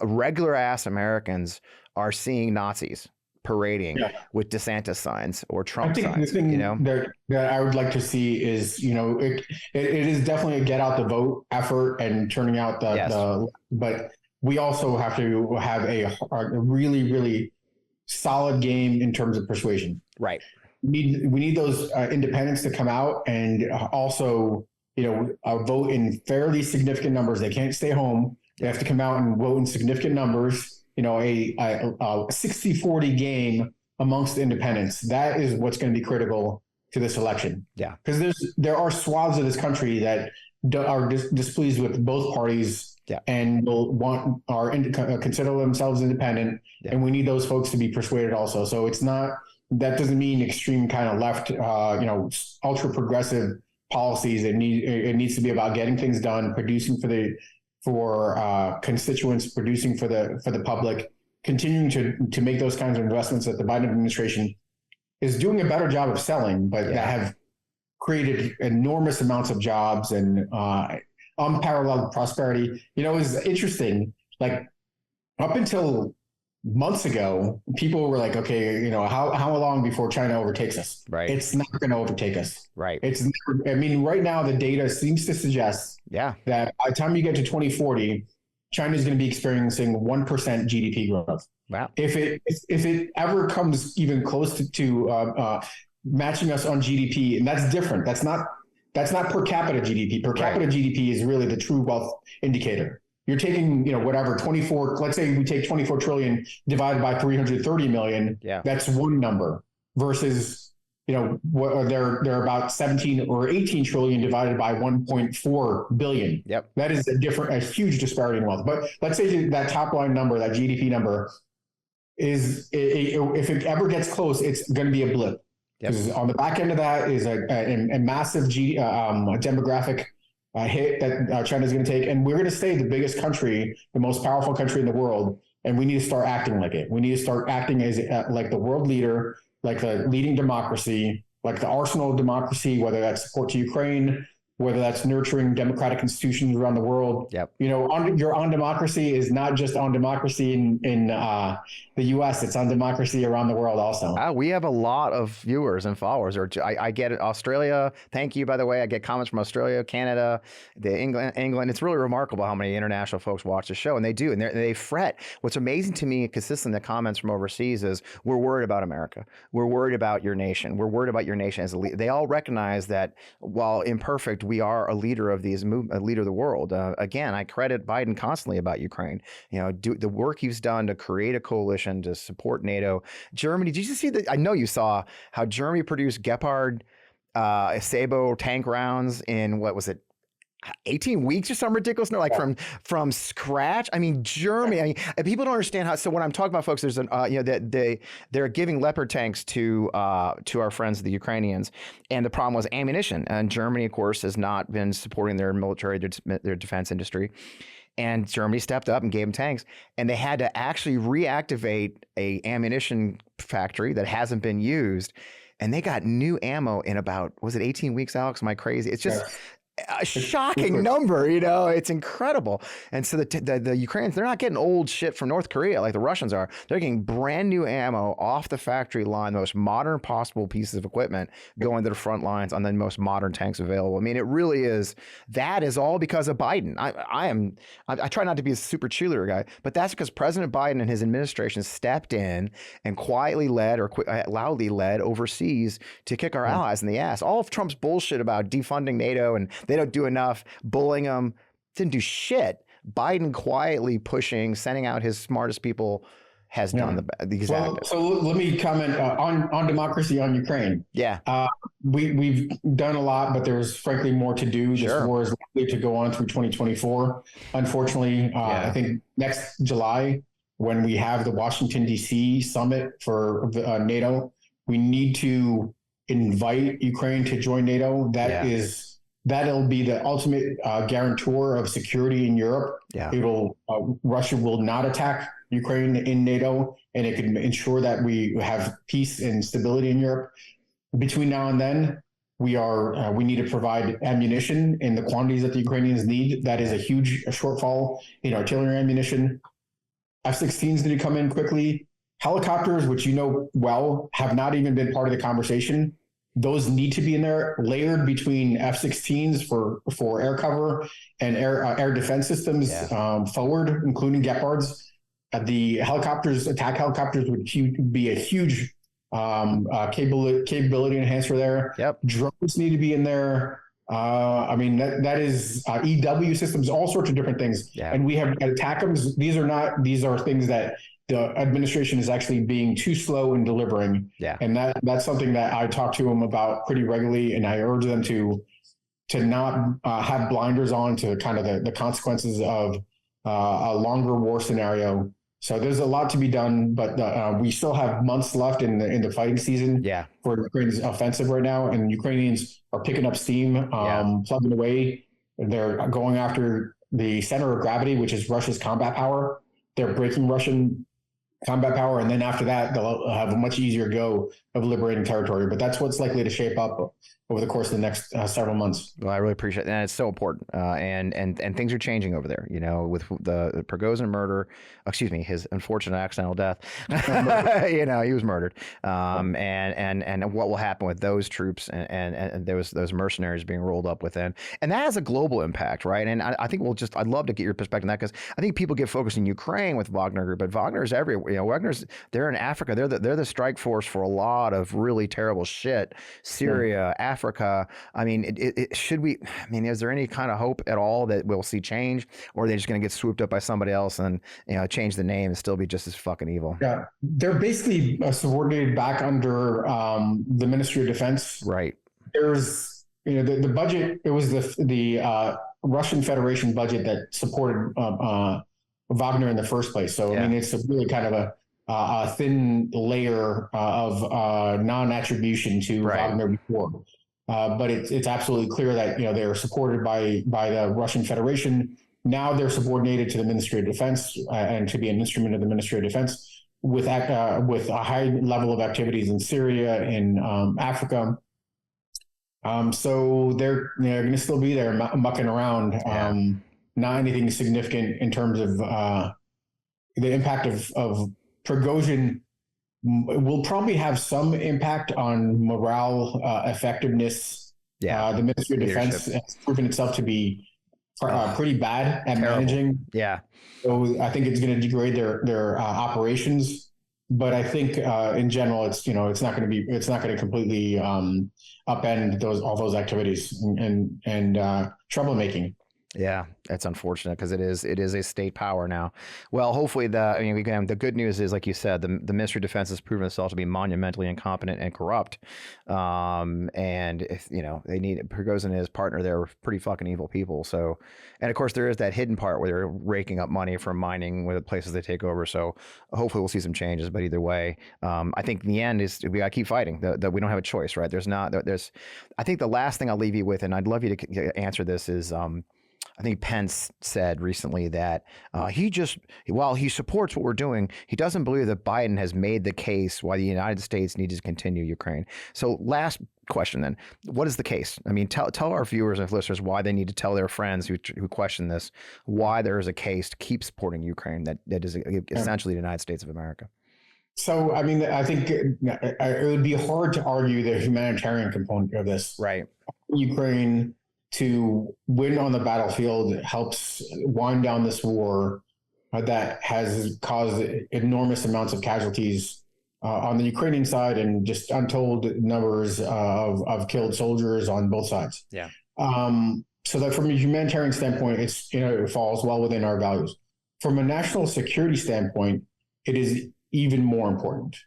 regular ass Americans are seeing Nazis parading with DeSantis signs or Trump signs. I think the thing that I would like to see is, it is definitely a get out the vote effort and turning out but we also have to have a really, really solid game in terms of persuasion. Right. We need those independents to come out and also, vote in fairly significant numbers. They can't stay home. They have to come out and vote in significant numbers. A 60-40 game amongst the independents. That is what's going to be critical to this election. Yeah. Because there are swaths of this country that are displeased with both parties and will consider themselves independent. Yeah. And we need those folks to be persuaded also. So that doesn't mean extreme kind of left, ultra progressive policies. It needs to be about getting things done, producing for constituents, producing for the public, continuing to make those kinds of investments that the Biden administration is doing a better job of selling, but that have created enormous amounts of jobs and unparalleled prosperity. It's interesting, like up until months ago, people were like, okay, how long before China overtakes us? Right. It's not going to overtake us. Right. Right now the data seems to suggest that by the time you get to 2040, China is going to be experiencing 1% GDP growth. Wow. If it ever comes even close to matching us on GDP, and that's different. That's not per capita GDP. Per capita GDP is really the true wealth indicator. You're taking, 24, let's say we take 24 trillion divided by 330 million. Yeah. That's one number versus, they're about 17 or 18 trillion divided by 1.4 billion. Yep. That is a huge disparity in wealth. But let's say that top line number, that GDP number if it ever gets close, it's going to be a blip. Because on the back end of that is a massive demographic hit that China's going to take. And we're going to stay the biggest country, the most powerful country in the world. And we need to start acting like it. We need to start acting as like the world leader, like the leading democracy, like the arsenal of democracy, whether that's support to Ukraine, whether that's nurturing democratic institutions around the world. Yep. Your on democracy is not just on democracy in the U.S. It's on democracy around the world also. We have a lot of viewers and followers. I get it. Australia. Thank you, by the way. I get comments from Australia, Canada, England. It's really remarkable how many international folks watch the show, and they do, and they fret. What's amazing to me, consistent in the comments from overseas, is we're worried about America. We're worried about your nation. We're worried about your nation as a leader. They all recognize that while imperfect, we are a leader of these a leader of the world. Again, I credit Biden constantly about Ukraine. The work he's done to create a coalition to support NATO. Germany, did you see that? I know you saw how Germany produced Gepard Sabo tank rounds in, what was it, 18 weeks or some ridiculous, like from scratch. I mean, Germany, people don't understand how. So when I'm talking about folks, there's they're giving Leopard tanks to our friends, the Ukrainians. And the problem was ammunition. And Germany, of course, has not been supporting their military, their defense industry. And Germany stepped up and gave them tanks. And they had to actually reactivate a ammunition factory that hasn't been used. And they got new ammo in about, was it 18 weeks, Alex? Am I crazy? It's just a shocking number, it's incredible. And so the Ukrainians, they're not getting old shit from North Korea like the Russians are. They're getting brand new ammo off the factory line, the most modern possible pieces of equipment going to the front lines on the most modern tanks available. I mean, it really is. That is all because of Biden. I try not to be a super cheerleader guy, but that's because President Biden and his administration stepped in and quietly led or loudly led overseas to kick our allies in the ass. All of Trump's bullshit about defunding NATO and they don't do enough, bullying them, didn't do shit. Biden quietly pushing, sending out his smartest people has done the exact. Well, so let me comment on democracy on Ukraine. Yeah. We've done a lot, but there's frankly more to do. Sure. This war is likely to go on through 2024. Unfortunately, I think next July, when we have the Washington, D.C. summit for NATO, we need to invite Ukraine to join NATO. That'll be the ultimate guarantor of security in Europe. Yeah. Russia will not attack Ukraine in NATO, and it can ensure that we have peace and stability in Europe. Between now and then, we need to provide ammunition in the quantities that the Ukrainians need. That is a huge shortfall in artillery ammunition. F-16s need to come in quickly. Helicopters, which you know well, have not even been part of the conversation. Those need to be in there, layered between F-16s for air cover and air defense systems forward, including Gepards. The helicopters, attack helicopters, would be a huge capability enhancer there. Yep. Drones need to be in there. That is EW systems, all sorts of different things. Yeah. And we have ATACMS. These are things that the administration is actually being too slow in delivering. Yeah. And that's something that I talk to them about pretty regularly. And I urge them to not have blinders on to kind of the consequences of a longer war scenario. So there's a lot to be done, but we still have months left in the fighting season for Ukraine's offensive right now. And Ukrainians are picking up steam, plugging away. They're going after the center of gravity, which is Russia's combat power. They're breaking Russian combat power. And then after that, they'll have a much easier go of liberating territory. But that's what's likely to shape up over the course of the next several months. Well, I really appreciate that. And it's so important. And things are changing over there, with the Prigozhin murder, his unfortunate accidental death. He was murdered. And what will happen with those troops and those mercenaries being rolled up within. And that has a global impact, right? And I think I'd love to get your perspective on that, because I think people get focused in Ukraine with Wagner Group, but Wagner's everywhere. They're in Africa. They're the strike force for a lot of really terrible shit. Syria, Africa. I mean, is there any kind of hope at all that we'll see change, or are they just going to get swooped up by somebody else and change the name and still be just as fucking evil? Yeah, they're basically subordinated back under the Ministry of Defense. Right. There's the budget. It was the Russian Federation budget that supported Wagner in the first place. So it's really kind of a thin layer of non-attribution to Wagner before. But it's absolutely clear that they're supported by the Russian Federation. Now they're subordinated to the Ministry of Defense and to be an instrument of the Ministry of Defense with a high level of activities in Syria, in Africa. So they're going to still be there mucking around. Not anything significant in terms of the impact of Prigozhin. Will probably have some impact on morale, effectiveness. The Ministry of Defense has proven itself to be pretty bad at managing. Yeah. So I think it's going to degrade their operations. But I think in general, it's not going to completely upend all those activities and troublemaking. Yeah, that's unfortunate, because it is a state power now. Well, hopefully the good news is, like you said, the Ministry of Defense has proven itself to be monumentally incompetent and corrupt. And if they need Prigozhin and his partner, they're pretty fucking evil people. So, and of course there is that hidden part where they're raking up money from mining with the places they take over. So hopefully we'll see some changes. But either way, I think in the end is we gotta keep fighting. That we don't have a choice, right? I think the last thing I'll leave you with, and I'd love you to answer this, is I think Pence said recently that while he supports what we're doing, he doesn't believe that Biden has made the case why the United States needs to continue Ukraine. So last question then, what is the case? I mean, tell our viewers and listeners why they need to tell their friends who question this, why there is a case to keep supporting Ukraine that is essentially the United States of America. So, I mean, I think it would be hard to argue the humanitarian component of this. Right. Ukraine to win on the battlefield helps wind down this war that has caused enormous amounts of casualties on the Ukrainian side, and just untold numbers of killed soldiers on both sides. Yeah. So that from a humanitarian standpoint, it falls well within our values. From a national security standpoint, it is even more important.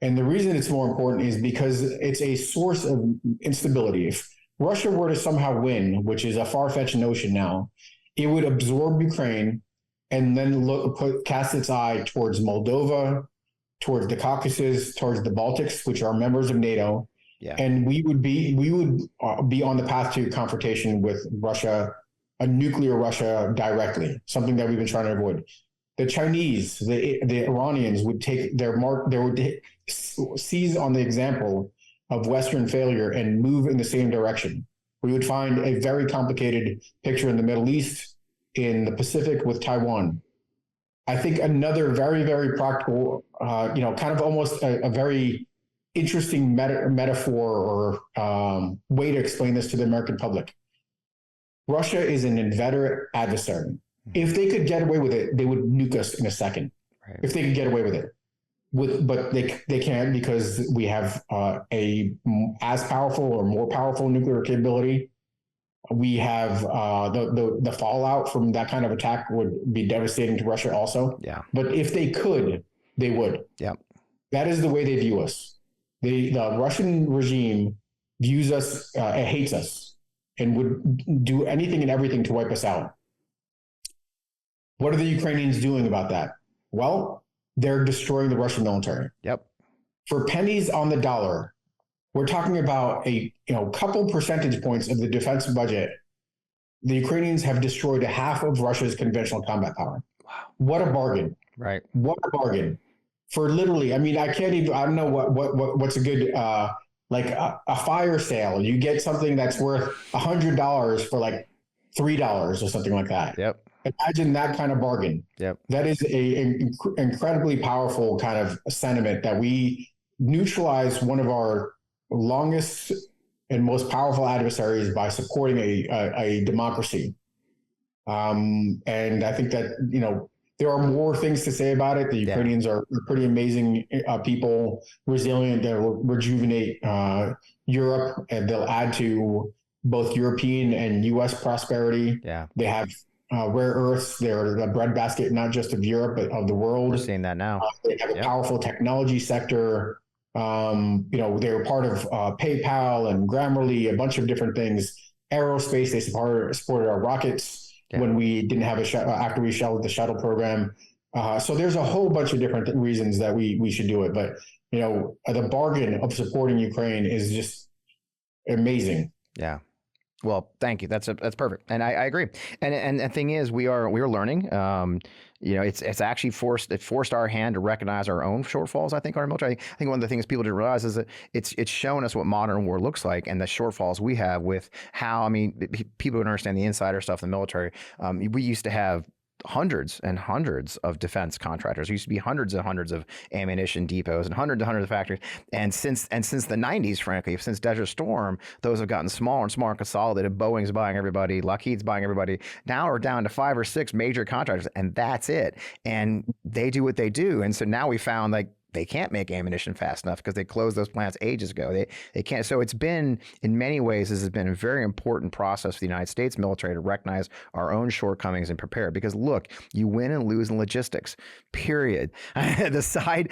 And the reason it's more important is because it's a source of instability. If Russia were to somehow win, which is a far-fetched notion now, it would absorb Ukraine and then cast its eye towards Moldova, towards the Caucasus, towards the Baltics, which are members of NATO. Yeah. And we would be on the path to confrontation with Russia, a nuclear Russia directly, something that we've been trying to avoid. The Chinese, the Iranians would take their mark, they would seize on the example of Western failure and move in the same direction. We would find a very complicated picture in the Middle East, in the Pacific with Taiwan. I think another very, very practical, kind of almost a very interesting metaphor or way to explain this to the American public. Russia is an inveterate adversary. If they could get away with it, they would nuke us in a second. Right. If they could get away with it. But they can't, because we have a as powerful or more powerful nuclear capability. We have the fallout from that kind of attack would be devastating to Russia also. Yeah. But if they could, they would. Yeah. That is the way they view us. The Russian regime views us, hates us, and would do anything and everything to wipe us out. What are the Ukrainians doing about that? Well, they're destroying the Russian military. Yep. For pennies on the dollar, we're talking about a couple percentage points of the defense budget. The Ukrainians have destroyed half of Russia's conventional combat power. Wow. What a bargain. Right. What a bargain. For literally, I mean, I don't know what's a good, like a fire sale. You get something that's worth $100 for like $3 or something like that. Yep. Imagine that kind of bargain. Yep. That is an incredibly powerful kind of sentiment, that we neutralize one of our longest and most powerful adversaries by supporting a democracy. And I think that, there are more things to say about it. The Ukrainians are pretty amazing people, resilient. They'll rejuvenate Europe, and they'll add to both European and U.S. prosperity. Yeah. They have rare earths. They're the breadbasket, not just of Europe, but of the world. We're seeing that now. They have a powerful technology sector. They're part of PayPal and Grammarly, a bunch of different things. Aerospace, they supported our rockets when we didn't have after we shelved the shuttle program. So there's a whole bunch of different reasons that we should do it. But, the bargain of supporting Ukraine is just amazing. Yeah. Well, thank you. That's perfect, and I agree. And the thing is, we are learning. It's actually forced our hand to recognize our own shortfalls. I think our military. I think one of the things people didn't realize is that it's shown us what modern war looks like, and the shortfalls we have with how. I mean, people don't understand the insider stuff in the military. We used to have hundreds and hundreds of defense contractors. There used to be hundreds and hundreds of ammunition depots and hundreds of factories. And since the 90s, frankly, since Desert Storm, those have gotten smaller and smaller, consolidated. Boeing's buying everybody, Lockheed's buying everybody. Now we're down to 5 or 6 major contractors, and that's it. And they do what they do. And so now we found they can't make ammunition fast enough because they closed those plants ages ago. They can't. So it's been, in many ways, this has been a very important process for the United States military to recognize our own shortcomings and prepare. Because look, you win and lose in logistics, period. The side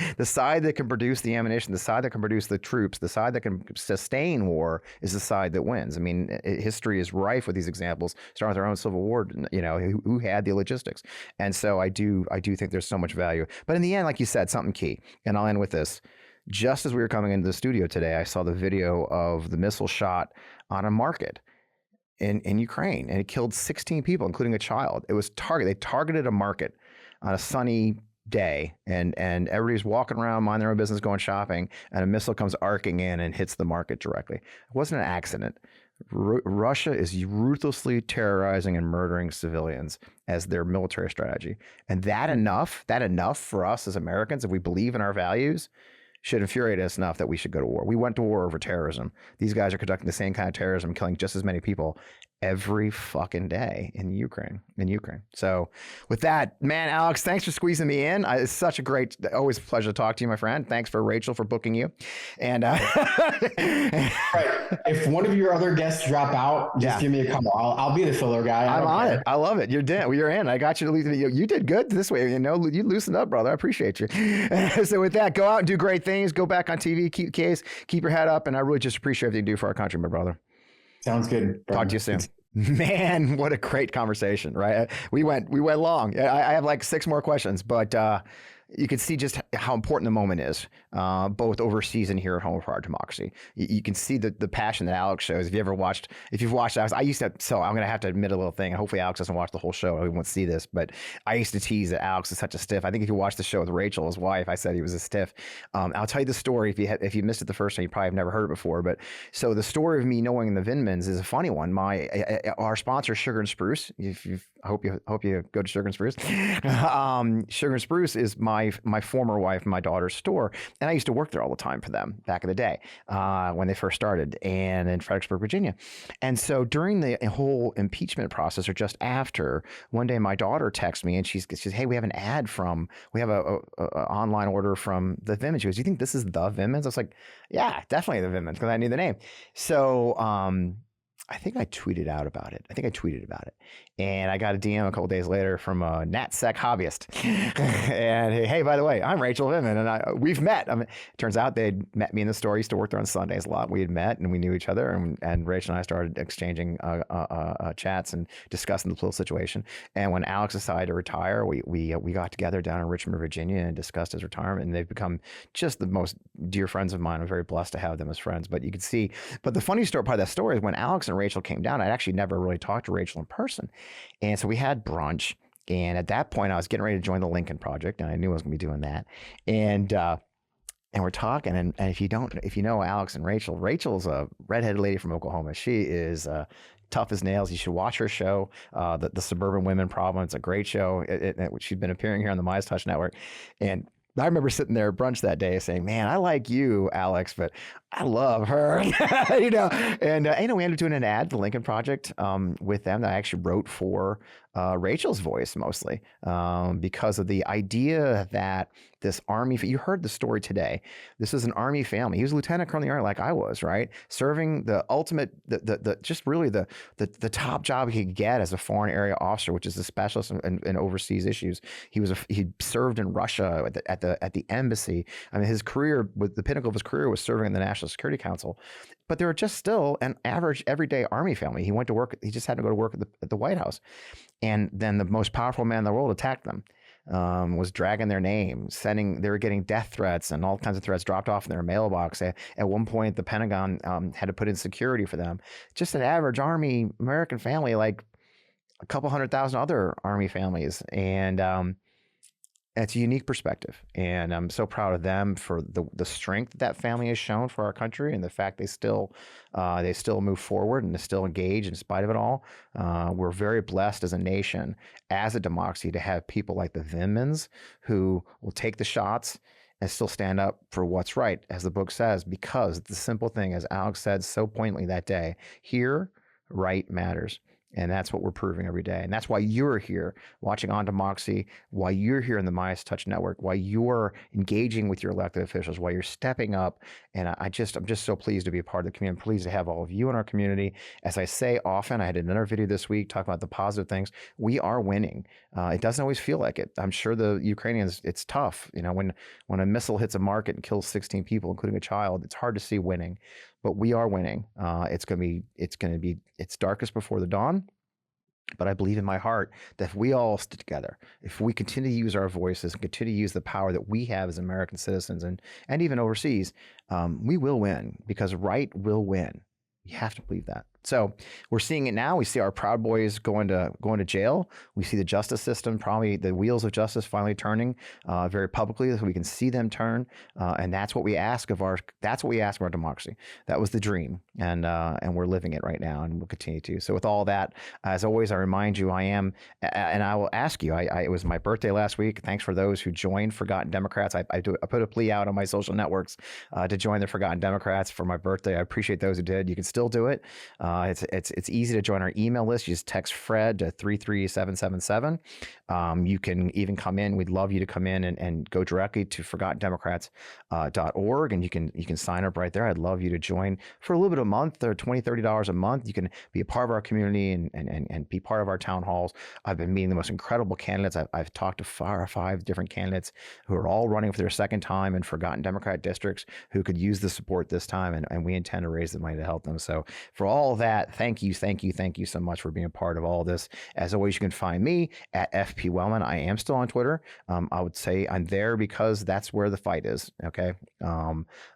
that can produce the ammunition, the side that can produce the troops, the side that can sustain war is the side that wins. I mean, history is rife with these examples, starting with our own Civil War, who had the logistics. And so I do think there's so much value. But in the end, like you said, something key. And I'll end with this. Just as we were coming into the studio today, I saw the video of the missile shot on a market in Ukraine, and it killed 16 people, including a child. It was They targeted a market on a sunny day, and everybody's walking around, minding their own business, going shopping, and a missile comes arcing in and hits the market directly. It wasn't an accident. Russia is ruthlessly terrorizing and murdering civilians as their military strategy. And that enough for us as Americans, if we believe in our values, should infuriate us enough that we should go to war. We went to war over terrorism. These guys are conducting the same kind of terrorism, killing just as many people. every fucking day in Ukraine. So with that, man, Alex, thanks for squeezing me in. It's such a great, always a pleasure to talk to you, my friend. Thanks for Rachel for booking you. And Right. If one of your other guests drop out, just give me a call. I'll be the filler guy. I'm on it. I love it. You're in. I got you to you did good this way. You loosened up, brother. I appreciate you. So with that, go out and do great things. Go back on TV, keep your head up. And I really just appreciate everything you do for our country, my brother. Sounds good. Talk to you soon. Man, what a great conversation, right? We went long. I have like 6 more questions, but you can see just how important the moment is, both overseas and here at home for our democracy. You can see the passion that Alex shows. If you've watched Alex, so I'm going to have to admit a little thing. Hopefully Alex doesn't watch the whole show. He won't see this, but I used to tease that Alex is such a stiff. I think if you watch the show with Rachel, his wife, I said he was a stiff. I'll tell you the story. If you missed it the first time, you probably have never heard it before. But so the story of me knowing the Vindmans is a funny one. Our sponsor, Sugar and Spruce. I hope you go to Sugar and Spruce. Sugar and Spruce is my former wife and my daughter's store, and I used to work there all the time for them back in the day when they first started, and in Fredericksburg, Virginia. And so during the whole impeachment process, or just after, one day my daughter texts me and she says, "Hey, we have a online order from the Vindmans." She goes, "Do you think this is the Vindmans?" I was like, "Yeah, definitely the Vindmans," because I knew the name. So I think I tweeted about it. And I got a DM a couple days later from a NatSec hobbyist. And hey, by the way, I'm Rachel Vindman, and we've met. Turns out they'd met me in the store. I used to work there on Sundays a lot. We had met and we knew each other. And Rachel and I started exchanging chats and discussing the political situation. And when Alex decided to retire, we got together down in Richmond, Virginia, and discussed his retirement. And they've become just the most dear friends of mine. I'm very blessed to have them as friends. But you could see. But the funny part of that story is when Alex and Rachel came down, I'd actually never really talked to Rachel in person. And so we had brunch. And at that point, I was getting ready to join the Lincoln Project, and I knew I was going to be doing that. And we're talking, and if you know Alex and Rachel's a redheaded lady from Oklahoma. She is tough as nails. You should watch her show, the Suburban Women Problem. It's a great show. She's been appearing here on the Midas Touch Network, and I remember sitting there at brunch that day saying, "Man, I like you, Alex, but I love her," And we ended up doing an ad, the Lincoln Project, with them that I actually wrote for Rachel's voice mostly, because of the idea that this Army, you heard the story today. This is an Army family. He was a lieutenant colonel in the Army like I was, right? Serving the ultimate, just really the top job he could get as a foreign area officer, which is a specialist in overseas issues. He served in Russia at the embassy. I mean, his career, the pinnacle of his career was serving in the National Security Council. But they were just still an average, everyday Army family. He went to work. He just had to go to work at the White House. And then the most powerful man in the world attacked them, was dragging their name, they were getting death threats and all kinds of threats dropped off in their mailbox. At one point, the Pentagon had to put in security for them. Just an average Army American family, like a couple 100,000 other Army families. And it's a unique perspective, and I'm so proud of them for the strength that family has shown for our country, and the fact they still move forward and they still engage in spite of it all. We're very blessed as a nation, as a democracy, to have people like the Vindmans who will take the shots and still stand up for what's right, as the book says, because the simple thing, as Alex said so poignantly that day, here, right matters. And that's what we're proving every day. And that's why you're here watching On Democracy, why you're here in the Midas Touch Network, why you're engaging with your elected officials, why you're stepping up. And I'm just so pleased to be a part of the community. I'm pleased to have all of you in our community. As I say often, I had another video this week talking about the positive things. We are winning. It doesn't always feel like it. I'm sure the Ukrainians, it's tough. When a missile hits a market and kills 16 people, including a child, it's hard to see winning. But we are winning. It's darkest before the dawn. But I believe in my heart that if we all stick together, if we continue to use our voices and continue to use the power that we have as American citizens and even overseas, we will win, because right will win. You have to believe that. So we're seeing it now. We see our Proud Boys going to jail. We see the justice system, probably the wheels of justice finally turning very publicly, so we can see them turn. And that's what we ask of our democracy. That was the dream, and we're living it right now, and we'll continue to. So with all that, as always, I remind you, and I will ask you. It was my birthday last week. Thanks for those who joined Forgotten Democrats. I put a plea out on my social networks to join the Forgotten Democrats for my birthday. I appreciate those who did. You can still do it. It's easy to join our email list. You just text Fred to 33777. You can even come in. We'd love you to come in and go directly to ForgottenDemocrats.org, and you can sign up right there. I'd love you to join for a little bit a month, or $20-$30 a month. You can be a part of our community and be part of our town halls. I've been meeting the most incredible candidates. I've talked to 4 or 5 different candidates who are all running for their second time in Forgotten Democrat districts who could use the support this time, and we intend to raise the money to help them. So for all that, thank you so much for being a part of all this. As always, you can find me at FP Wellman. I am still on Twitter. I would say I'm there because that's where the fight is. Okay.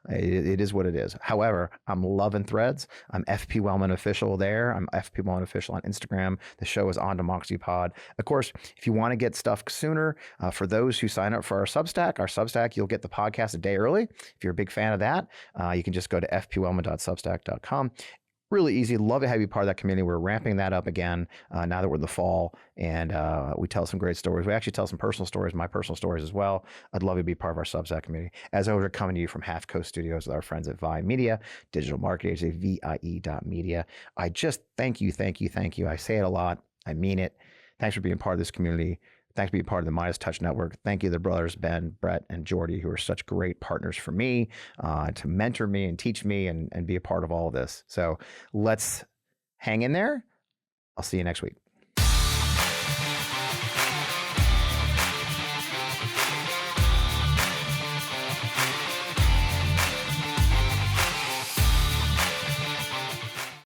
It is what it is. However, I'm loving Threads. I'm FP Wellman official there. I'm FP Wellman official on Instagram. The show is On Democracy Pod. Of course, if you want to get stuff sooner, for those who sign up for our Substack, you'll get the podcast a day early. If you're a big fan of that, you can just go to fpwellman.substack.com. Really easy. Love to have you part of that community. We're ramping that up again now that we're in the fall, and we tell some great stories. We actually tell some personal stories, my personal stories as well. I'd love you to be part of our Substack community. As always, we're coming to you from Half Coast Studios with our friends at VIE Media, digital marketing agency, VIE.media. I just thank you. I say it a lot. I mean it. Thanks for being part of this community. Thanks for being part of the Midas Touch Network. Thank you to the brothers, Ben, Brett, and Jordy, who are such great partners for me, to mentor me and teach me and be a part of all of this. So let's hang in there. I'll see you next week.